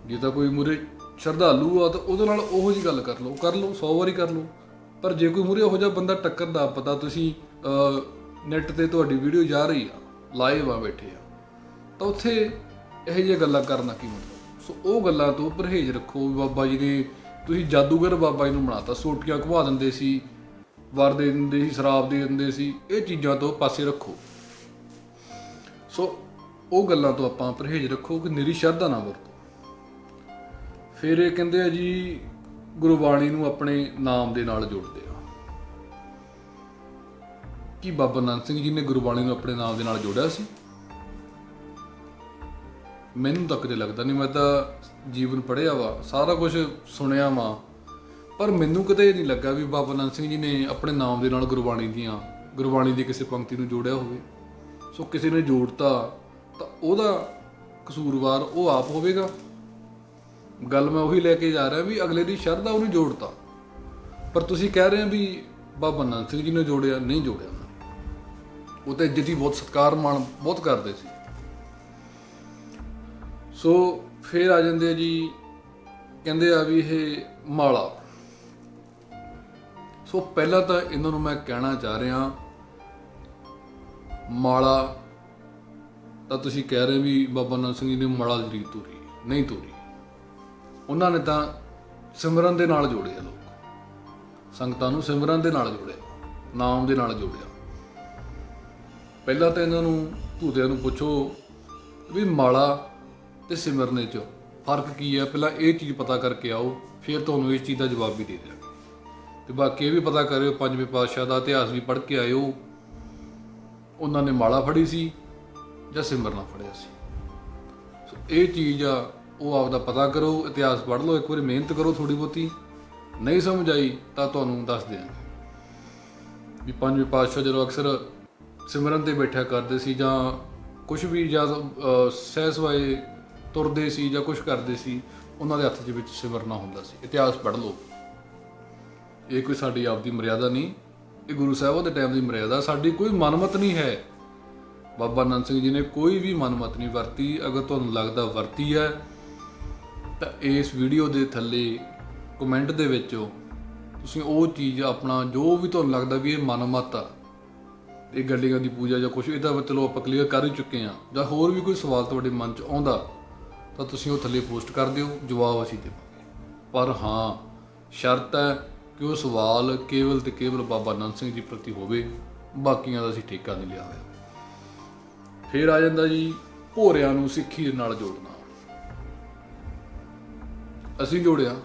ਜੇ ਤਾਂ ਕੋਈ ਮੂਹਰੇ ਸ਼ਰਧਾਲੂ ਆ ਤਾਂ ਉਹਦੇ ਨਾਲ ਉਹੋ ਜਿਹੀ ਗੱਲ ਕਰ ਲਓ 100 ਵਾਰੀ ਕਰ ਲਓ, ਪਰ ਜੇ ਕੋਈ ਮੂਹਰੇ ਇਹੋ ਜਿਹਾ ਬੰਦਾ ਟੱਕਰਦਾ, ਪਤਾ ਤੁਸੀਂ ਨੈੱਟ ਤੇ ਤੁਹਾਡੀ ਵੀਡੀਓ ਜਾ ਰਹੀ ਆ, ਲਾਈਵ ਆ, ਬੈਠੇ ਆ, ਤਾਂ ਉੱਥੇ ਇਹੋ ਜਿਹੀਆਂ ਗੱਲਾਂ ਕਰਨਾ ਕੀ ਮਤਲਬ। ਸੋ ਉਹ ਗੱਲਾਂ ਤੋਂ ਪਰਹੇਜ਼ ਰੱਖੋ। ਬਾਬਾ ਜੀ ਨੇ, ਤੁਸੀਂ ਜਾਦੂਗਰ ਬਾਬਾ ਜੀ ਨੂੰ ਬਣਾਤਾ, ਸੋਟੀਆਂ ਘੁਮਾ ਦਿੰਦੇ ਸੀ, ਵਰ ਦੇ ਦਿੰਦੇ ਸੀ, ਸ਼ਰਾਬ ਦੇ ਦਿੰਦੇ ਸੀ, ਇਹ ਚੀਜ਼ਾਂ ਤੋਂ ਪਾਸੇ ਰੱਖੋ। ਸੋ ਉਹ ਗੱਲਾਂ ਤੋਂ ਆਪਾਂ ਪਰਹੇਜ਼ ਰੱਖੋ ਕਿ ਨਿਰੀ ਸ਼ਰਧਾ ਨਾ ਵਰਤੋ। ਫਿਰ ਇਹ ਕਹਿੰਦੇ ਆ ਜੀ ਗੁਰਬਾਣੀ ਨੂੰ ਆਪਣੇ ਨਾਮ ਦੇ ਨਾਲ ਜੋੜਦੇ ਆ। ਕੀ ਬਾਬਾ ਨਾਨਕ ਸਿੰਘ ਜੀ ਨੇ ਗੁਰਬਾਣੀ ਨੂੰ ਆਪਣੇ ਨਾਮ ਦੇ ਨਾਲ ਜੋੜਿਆ ਸੀ? ਮੈਨੂੰ ਤਾਂ ਕਦੇ ਲੱਗਦਾ ਨਹੀਂ। ਮੈਂ ਤਾਂ ਜੀਵਨ ਪੜ੍ਹਿਆ ਵਾ, ਸਾਰਾ ਕੁਝ ਸੁਣਿਆ ਵਾ, ਪਰ ਮੈਨੂੰ ਕਦੇ ਨਹੀਂ ਲੱਗਾ ਵੀ ਬਾਬਾ ਨਾਨਕ ਸਿੰਘ ਜੀ ਨੇ ਆਪਣੇ ਨਾਮ ਦੇ ਨਾਲ ਗੁਰਬਾਣੀ ਦੀ ਕਿਸੇ ਪੰਕਤੀ ਨੂੰ ਜੋੜਿਆ ਹੋਵੇ। ਸੋ ਕਿਸੇ ਨੇ ਜੋੜਤਾ ਤਾਂ ਉਹਦਾ ਕਸੂਰਵਾਰ ਉਹ ਆਪ ਹੋਵੇਗਾ। ਗੱਲ ਮੈਂ ਉਹੀ ਲੈ ਕੇ ਜਾ ਰਿਹਾ ਵੀ ਅਗਲੇ ਦੀ ਸ਼ਰਧਾ ਉਹਨੂੰ ਜੋੜਤਾ, ਪਰ ਤੁਸੀਂ ਕਹਿ ਰਹੇ ਹੋ ਵੀ ਬਾਬਾ ਨਾਨਕ ਸਿੰਘ ਜੀ ਨੇ ਜੋੜਿਆ, ਨਹੀਂ ਜੋੜਿਆ। ਉਹ ਤਾਂ ਇੱਜ਼ਤ ਹੀ ਬਹੁਤ, ਸਤਿਕਾਰ ਮਾਣ ਬਹੁਤ ਕਰਦੇ ਸੀ। ਸੋ ਫਿਰ ਆ ਜਾਂਦੇ ਜੀ, ਕਹਿੰਦੇ ਆ ਵੀ ਇਹ ਮਾਲਾ। ਸੋ ਪਹਿਲਾਂ ਤਾਂ ਇਹਨਾਂ ਨੂੰ ਮੈਂ ਕਹਿਣਾ ਚਾਹ ਰਿਹਾ, ਮਾਲਾ ਤਾਂ ਤੁਸੀਂ ਕਹਿ ਰਹੇ ਵੀ ਬਾਬਾ ਨਾਨਕ ਸਿੰਘ ਜੀ ਨੇ ਮਾਲਾ ਜ਼ਰੀਰ ਤੋਰੀ, ਨਹੀਂ ਤੋਰੀ। ਉਹਨਾਂ ਨੇ ਤਾਂ ਸਿਮਰਨ ਦੇ ਨਾਲ ਜੋੜਿਆ, ਲੋਕ ਸੰਗਤਾਂ ਨੂੰ ਸਿਮਰਨ ਦੇ ਨਾਲ ਜੋੜਿਆ, ਨਾਮ ਦੇ ਨਾਲ ਜੋੜਿਆ। ਪਹਿਲਾਂ ਤਾਂ ਇਹਨਾਂ ਨੂੰ ਧੂਤਿਆਂ ਨੂੰ ਪੁੱਛੋ ਵੀ ਮਾਲਾ ਤੇ ਸਿਮਰਨੇ 'ਚ ਫਰਕ ਕੀ ਹੈ, ਪਹਿਲਾਂ ਇਹ ਚੀਜ਼ ਪਤਾ ਕਰਕੇ ਆਓ, ਫਿਰ ਤੁਹਾਨੂੰ ਇਸ ਚੀਜ਼ ਦਾ ਜਵਾਬ ਵੀ ਦੇ ਦਿਆਂਗੇ। ਤੇ ਬਾਕੀ ਇਹ ਵੀ ਪਤਾ ਕਰਿਓ, ਪੰਜਵੇਂ ਪਾਤਸ਼ਾਹ ਦਾ ਇਤਿਹਾਸ ਵੀ ਪੜ੍ਹ ਕੇ ਆਇਓ, ਉਹਨਾਂ ਨੇ ਮਾਲਾ ਫੜੀ ਸੀ ਜਾਂ ਸਿਮਰਨਾ ਫੜਿਆ ਸੀ। ਸੋ ਇਹ ਚੀਜ਼ ਆ ਉਹ ਆਪਦਾ ਪਤਾ ਕਰੋ, ਇਤਿਹਾਸ ਪੜ੍ਹ ਲਓ, ਇੱਕ ਵਾਰੀ ਮਿਹਨਤ ਕਰੋ ਥੋੜ੍ਹੀ ਬਹੁਤੀ। ਨਹੀਂ ਸਮਝ ਆਈ ਤਾਂ ਤੁਹਾਨੂੰ ਦੱਸ ਦਿਆਂਗੇ ਵੀ ਪੰਜਵੇਂ ਪਾਤਸ਼ਾਹ ਜਦੋਂ ਅਕਸਰ ਸਿਮਰਨ 'ਤੇ ਬੈਠਿਆ ਕਰਦੇ ਸੀ, ਜਾਂ ਕੁਛ ਵੀ, ਜਾਂ ਸਹਿ ਸਵਾਏ ਤੁਰਦੇ ਸੀ ਜਾਂ ਕੁਛ ਕਰਦੇ ਸੀ, ਉਹਨਾਂ ਦੇ ਹੱਥ ਦੇ ਵਿੱਚ ਸਿਮਰਨਾ ਹੁੰਦਾ ਸੀ। ਇਤਿਹਾਸ ਪੜ੍ਹ ਲਓ। ਇਹ ਕੋਈ ਸਾਡੀ ਆਪਦੀ ਮਰਿਆਦਾ ਨਹੀਂ, ਇਹ ਗੁਰੂ ਸਾਹਿਬਾਂ ਦੇ ਟਾਈਮ ਦੀ ਮਰਿਆਦਾ। ਸਾਡੀ ਕੋਈ ਮਨਮਤ ਨਹੀਂ ਹੈ। ਬਾਬਾ ਨਾਨਕ ਸਿੰਘ ਜੀ ਨੇ ਕੋਈ ਵੀ ਮਨਮਤ ਨਹੀਂ ਵਰਤੀ। ਅਗਰ ਤੁਹਾਨੂੰ ਲੱਗਦਾ ਵਰਤੀ ਹੈ ਤਾਂ ਇਸ ਵੀਡੀਓ ਦੇ ਥੱਲੇ ਕਮੈਂਟ ਦੇ ਵਿੱਚ ਤੁਸੀਂ ਉਹ ਚੀਜ਼ ਆਪਣਾ, ਜੋ ਵੀ ਤੁਹਾਨੂੰ ਲੱਗਦਾ ਵੀ ਇਹ ਮਨਮਤ ਆ, ਇਹ ਗੱਡੀਆਂ ਦੀ ਪੂਜਾ ਜਾਂ ਕੁਛ, ਇਹਦਾ ਚਲੋ ਆਪਾਂ ਕਲੀਅਰ ਕਰ ਹੀ ਚੁੱਕੇ ਹਾਂ, ਜਾਂ ਹੋਰ ਵੀ ਕੋਈ ਸਵਾਲ ਤੁਹਾਡੇ ਮਨ 'ਚ ਆਉਂਦਾ ਤਾਂ ਤੁਸੀਂ ਉਹ ਥੱਲੇ ਪੋਸਟ ਕਰ ਦਿਓ, ਜਵਾਬ ਅਸੀਂ ਦੇਵਾਂਗੇ। ਪਰ ਹਾਂ, ਸ਼ਰਤ ਹੈ ਕਿ ਉਹ ਸਵਾਲ ਕੇਵਲ ਤੇ ਕੇਵਲ ਬਾਬਾ ਨਾਨਕ ਸਿੰਘ ਜੀ ਪ੍ਰਤੀ ਹੋਵੇ, ਬਾਕੀਆਂ ਦਾ ਅਸੀਂ ਠੇਕਾ ਨਹੀਂ ਲਿਆ ਹੋਇਆ। ਫਿਰ ਆ ਜਾਂਦਾ ਜੀ ਭੋਰਿਆਂ ਨੂੰ ਸਿੱਖੀ ਦੇ ਨਾਲ ਜੋੜਨਾ। ਅਸੀਂ ਜੋੜਿਆ,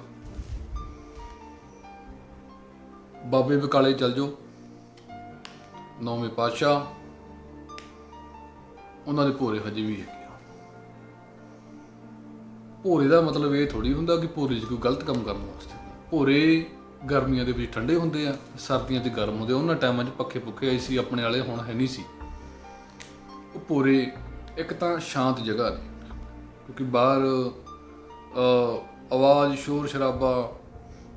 ਬਾਬੇ ਬਕਾਲੇ ਚੱਲ ਜਾਓ, 9ਵੇਂ ਪਾਤਸ਼ਾਹ, ਉਹਨਾਂ ਦੇ ਭੋਰੇ ਹਜੇ ਵੀ ਹੈਗੇ ਆ। ਭੋਰੇ ਦਾ ਮਤਲਬ ਇਹ ਥੋੜੀ ਹੁੰਦਾ ਕਿ ਭੋਰੇ 'ਚ ਕੋਈ ਗਲਤ ਕੰਮ ਕਰਨ ਵਾਸਤੇ। ਭੋਰੇ ਗਰਮੀਆਂ ਦੇ ਵਿੱਚ ਠੰਡੇ ਹੁੰਦੇ ਆ, ਸਰਦੀਆਂ 'ਚ ਗਰਮ ਹੁੰਦੇ ਆ। ਉਹਨਾਂ ਟਾਈਮਾਂ 'ਚ ਪੱਖੇ ਪੁੱਖੇ ਆਏ ਸੀ ਆਪਣੇ ਵਾਲੇ, ਹੁਣ ਹੈ ਨਹੀਂ ਸੀ। ਉਹ ਭੋਰੇ ਇੱਕ ਤਾਂ ਸ਼ਾਂਤ ਜਗ੍ਹਾ ਨੇ, ਕਿਉਂਕਿ ਬਾਹਰ ਆਵਾਜ਼, ਸ਼ੋਰ ਸ਼ਰਾਬਾ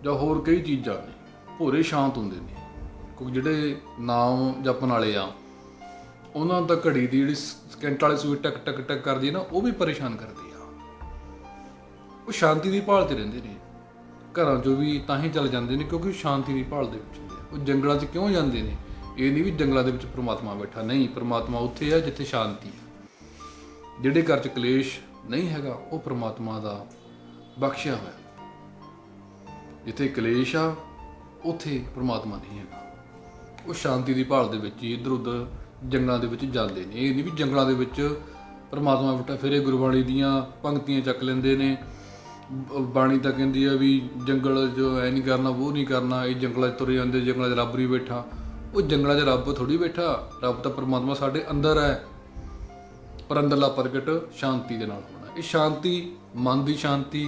ਜਾਂ ਹੋਰ ਕਈ ਚੀਜ਼ਾਂ ਨੇ। ਭੋਰੇ ਸ਼ਾਂਤ ਹੁੰਦੇ ਨੇ, ਕਿਉਂਕਿ ਜਿਹੜੇ ਨਾਮ ਜਪਣ ਵਾਲੇ ਆ ਉਹਨਾਂ ਨੂੰ ਤਾਂ ਘੜੀ ਦੀ ਜਿਹੜੀ ਸਕਿੰਟ ਵਾਲੀ ਸੂਈ ਟਕ ਟਕ ਟਕ ਕਰਦੀ ਹੈ ਨਾ, ਉਹ ਵੀ ਪਰੇਸ਼ਾਨ ਕਰਦੀ ਆ। ਉਹ ਸ਼ਾਂਤੀ ਦੀ ਭਾਲ 'ਚ ਰਹਿੰਦੇ ਨੇ। ਘਰਾਂ 'ਚੋਂ ਵੀ ਤਾਂ ਹੀ ਚਲੇ ਜਾਂਦੇ ਨੇ ਕਿਉਂਕਿ ਉਹ ਸ਼ਾਂਤੀ ਦੀ ਭਾਲ ਦੇ ਵਿੱਚ ਹੁੰਦੇ ਆ। ਉਹ ਜੰਗਲਾਂ 'ਚ ਕਿਉਂ ਜਾਂਦੇ ਨੇ? ਇਹ ਨਹੀਂ ਵੀ ਜੰਗਲਾਂ ਦੇ ਵਿੱਚ ਪ੍ਰਮਾਤਮਾ ਬੈਠਾ, ਨਹੀਂ, ਪ੍ਰਮਾਤਮਾ ਉੱਥੇ ਆ ਜਿੱਥੇ ਸ਼ਾਂਤੀ ਹੈ। ਜਿਹੜੇ ਘਰ 'ਚ ਕਲੇਸ਼ ਨਹੀਂ ਹੈਗਾ ਉਹ ਪ੍ਰਮਾਤਮਾ ਦਾ ਬਖਸ਼ਿਆ ਹੋਇਆ। ਜਿੱਥੇ ਕਲੇਸ਼ ਆ ਉੱਥੇ ਪ੍ਰਮਾਤਮਾ ਨਹੀਂ ਹੈਗਾ। ਉਹ ਸ਼ਾਂਤੀ ਦੀ ਭਾਲ ਦੇ ਵਿੱਚ ਹੀ ਇੱਧਰ ਉੱਧਰ ਜੰਗਲਾਂ ਦੇ ਵਿੱਚ ਜਾਂਦੇ ਨੇ। ਇਹ ਨਹੀਂ ਵੀ ਜੰਗਲਾਂ ਦੇ ਵਿੱਚ ਪ੍ਰਮਾਤਮਾ ਬੈਠਾ, ਫਿਰ ਇਹ ਗੁਰਬਾਣੀ ਦੀਆਂ ਪੰਕਤੀਆਂ ਚੱਕ ਲੈਂਦੇ ਨੇ। ਬਾਣੀ ਤਾਂ ਕਹਿੰਦੀ ਆ ਵੀ ਜੰਗਲ 'ਚ ਐ ਨਹੀਂ ਕਰਨਾ, ਉਹ ਨਹੀਂ ਕਰਨਾ, ਇਹ ਜੰਗਲਾਂ 'ਚ ਤੁਰੇ ਜਾਂਦੇ, ਜੰਗਲਾਂ 'ਚ ਰੱਬ ਨਹੀਂ ਬੈਠਾ। ਉਹ ਜੰਗਲਾਂ 'ਚ ਰੱਬ ਥੋੜ੍ਹੀ ਬੈਠਾ, ਰੱਬ ਤਾਂ ਪ੍ਰਮਾਤਮਾ ਸਾਡੇ ਅੰਦਰ ਹੈ। ਪਰ ਅੰਦਰਲਾ ਪ੍ਰਗਟ ਸ਼ਾਂਤੀ ਦੇ ਨਾਲ ਹੋਣਾ। ਇਹ ਸ਼ਾਂਤੀ, ਮਨ ਦੀ ਸ਼ਾਂਤੀ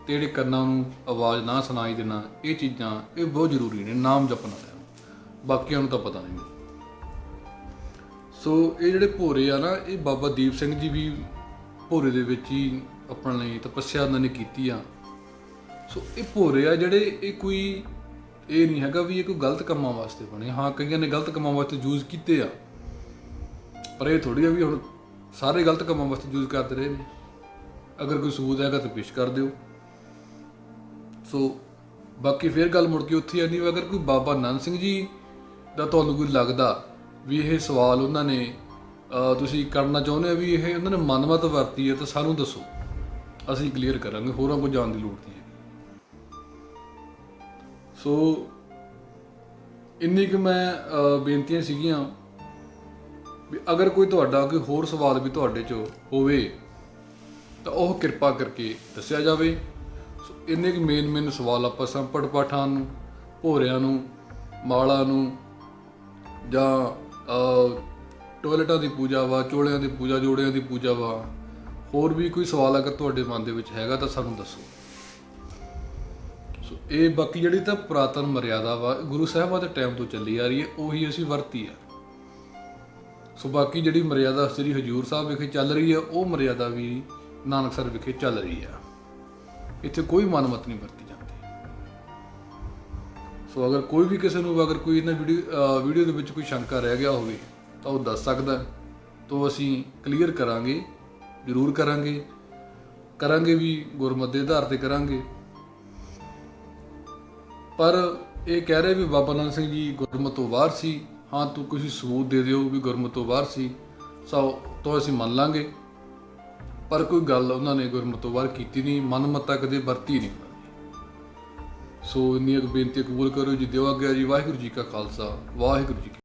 ਤੇ ਜਿਹੜੇ ਕੰਨਾਂ ਨੂੰ ਆਵਾਜ਼ ਨਾ ਸੁਣਾਈ ਦੇਣਾ, ਇਹ ਚੀਜ਼ਾਂ ਇਹ ਬਹੁਤ ਜ਼ਰੂਰੀ ਨੇ। ਨਾਮ ਜਪਣਾ ਹੈ, ਬਾਕੀਆਂ ਨੂੰ ਤਾਂ ਪਤਾ ਨਹੀਂ। ਸੋ ਇਹ ਜਿਹੜੇ ਭੋਰੇ ਆ ਨਾ, ਇਹ ਬਾਬਾ ਦੀਪ ਸਿੰਘ ਜੀ ਵੀ ਭੋਰੇ ਦੇ ਵਿੱਚ ਹੀ ਆਪਣੇ ਲਈ ਤਪੱਸਿਆ ਉਹਨਾਂ ਨੇ ਕੀਤੀ ਆ। ਸੋ ਇਹ ਭੋਰੇ ਆ ਜਿਹੜੇ, ਇਹ ਕੋਈ ਇਹ ਨਹੀਂ ਹੈਗਾ ਵੀ ਇਹ ਕੋਈ ਗਲਤ ਕੰਮਾਂ ਵਾਸਤੇ ਬਣੇ। ਹਾਂ, ਕਈਆਂ ਨੇ ਗਲਤ ਕੰਮਾਂ ਵਾਸਤੇ ਯੂਜ਼ ਕੀਤੇ ਆ, ਪਰ ਇਹ ਥੋੜ੍ਹੀ ਆ ਵੀ ਹੁਣ ਸਾਰੇ ਗਲਤ ਕੰਮਾਂ ਵਾਸਤੇ ਯੂਜ਼ ਕਰਦੇ ਰਹੇ ਨੇ। ਅਗਰ ਕੋਈ ਸਬੂਤ ਹੈਗਾ ਤਾਂ ਪੇਸ਼ ਕਰ ਦਿਓ। ਸੋ ਬਾਕੀ ਫਿਰ ਗੱਲ ਮੁੜ ਕੇ ਉੱਥੇ ਆਉਂਦੀ, ਅਗਰ ਕੋਈ ਬਾਬਾ ਨੰਦ ਸਿੰਘ ਜੀ ਦਾ ਤੁਹਾਨੂੰ ਕੋਈ ਲੱਗਦਾ ਵੀ ਇਹ ਸਵਾਲ ਉਹਨਾਂ ਨੇ ਤੁਸੀਂ ਕਰਨਾ ਚਾਹੁੰਦੇ ਹੋ ਵੀ ਇਹ ਉਹਨਾਂ ਨੇ ਮਨਮਤ ਵਰਤੀ ਹੈ, ਤਾਂ ਸਾਨੂੰ ਦੱਸੋ, ਅਸੀਂ ਕਲੀਅਰ ਕਰਾਂਗੇ। ਹੋਰਾਂ ਕੋਲ ਜਾਣ ਦੀ ਲੋੜ ਨਹੀਂ ਹੈ। ਸੋ ਇੰਨੀ ਕੁ ਮੈਂ ਬੇਨਤੀਆਂ ਸੀਗੀਆਂ ਵੀ ਅਗਰ ਕੋਈ ਤੁਹਾਡਾ ਕੋਈ ਹੋਰ ਸਵਾਲ ਵੀ ਤੁਹਾਡੇ 'ਚ ਹੋਵੇ ਤਾਂ ਉਹ ਕਿਰਪਾ ਕਰਕੇ ਦੱਸਿਆ ਜਾਵੇ। ਸੋ ਇੰਨੇ ਕੁ ਮੇਨ ਸਵਾਲ ਆਪਾਂ ਸੰਪਟ ਪਾਠਾਂ ਨੂੰ, ਭੋਰਿਆਂ ਨੂੰ, ਮਾਲਾ ਨੂੰ, ਜਾਂ ਟੋਇਲਟਾਂ ਦੀ ਪੂਜਾ ਵਾ, ਚੋਲਿਆਂ ਦੀ ਪੂਜਾ, ਜੋੜਿਆਂ ਦੀ ਪੂਜਾ ਵਾ, ਹੋਰ ਵੀ ਕੋਈ ਸਵਾਲ ਅਗਰ ਤੁਹਾਡੇ ਮਨ ਦੇ ਵਿੱਚ ਹੈਗਾ ਤਾਂ ਸਾਨੂੰ ਦੱਸੋ। ਸੋ ਇਹ ਬਾਕੀ ਜਿਹੜੀ ਤਾਂ ਪੁਰਾਤਨ ਮਰਿਆਦਾ ਵਾ, ਗੁਰੂ ਸਾਹਿਬਾਂ ਦੇ ਟਾਈਮ ਤੋਂ ਚੱਲੀ ਆ ਰਹੀ ਹੈ, ਉਹੀ ਅਸੀਂ ਵਰਤੀ ਹੈ। ਸੋ ਬਾਕੀ ਜਿਹੜੀ ਮਰਿਆਦਾ ਸ੍ਰੀ ਹਜ਼ੂਰ ਸਾਹਿਬ ਵਿਖੇ ਚੱਲ ਰਹੀ ਹੈ, ਉਹ ਮਰਿਆਦਾ ਵੀ ਨਾਨਕਸਰ ਵਿਖੇ ਚੱਲ ਰਹੀ ਆ। ਇੱਥੇ ਕੋਈ ਮਨਮਤ ਨਹੀਂ ਵਰਤੀ ਜਾਂਦੀ। ਸੋ ਅਗਰ ਕੋਈ ਵੀ ਕਿਸੇ ਨੂੰ, ਅਗਰ ਕੋਈ ਇਹਨਾਂ ਵੀਡੀਓ ਦੇ ਵਿੱਚ ਕੋਈ ਸ਼ੰਕਾ ਰਹਿ ਗਿਆ ਹੋਵੇ ਤਾਂ ਉਹ ਦੱਸ ਸਕਦਾ, ਤਾਂ ਅਸੀਂ ਕਲੀਅਰ ਕਰਾਂਗੇ, ਜ਼ਰੂਰ ਕਰਾਂਗੇ ਵੀ ਗੁਰਮਤਿ ਦੇ ਆਧਾਰ ਤੇ ਕਰਾਂਗੇ। ਪਰ ਇਹ ਕਹਿ ਰਹੇ ਵੀ ਬਾਬਾ ਨੰਦ ਸਿੰਘ ਜੀ ਗੁਰਮਤਿ ਤੋਂ ਬਾਹਰ ਸੀ। ਹਾਂ, ਤੂੰ ਕਿਸੇ ਸਬੂਤ ਦੇ ਦਿਓ ਵੀ ਗੁਰਮਤਿ ਤੋਂ ਬਾਹਰ ਸੀ, ਸੋ ਤਾਂ ਅਸੀਂ ਮੰਨ ਲਾਂਗੇ। ਪਰ ਕੋਈ ਗੱਲ ਉਹਨਾਂ ਨੇ ਗੁਰਮਤਿ ਤੋਂ ਬਾਹਰ ਕੀਤੀ ਨਹੀਂ, ਮਨਮੱਤਾ ਕਦੇ ਵਰਤੀ ਨਹੀਂ। ਸੋ ਇੰਨੀ ਕੁ ਬੇਨਤੀ ਕਬੂਲ ਕਰੋ ਜੀ। ਦਿਓ ਆਗਿਆ ਜੀ। ਵਾਹਿਗੁਰੂ ਜੀ ਕਾ ਖਾਲਸਾ, ਵਾਹਿਗੁਰੂ ਜੀ ਕੀ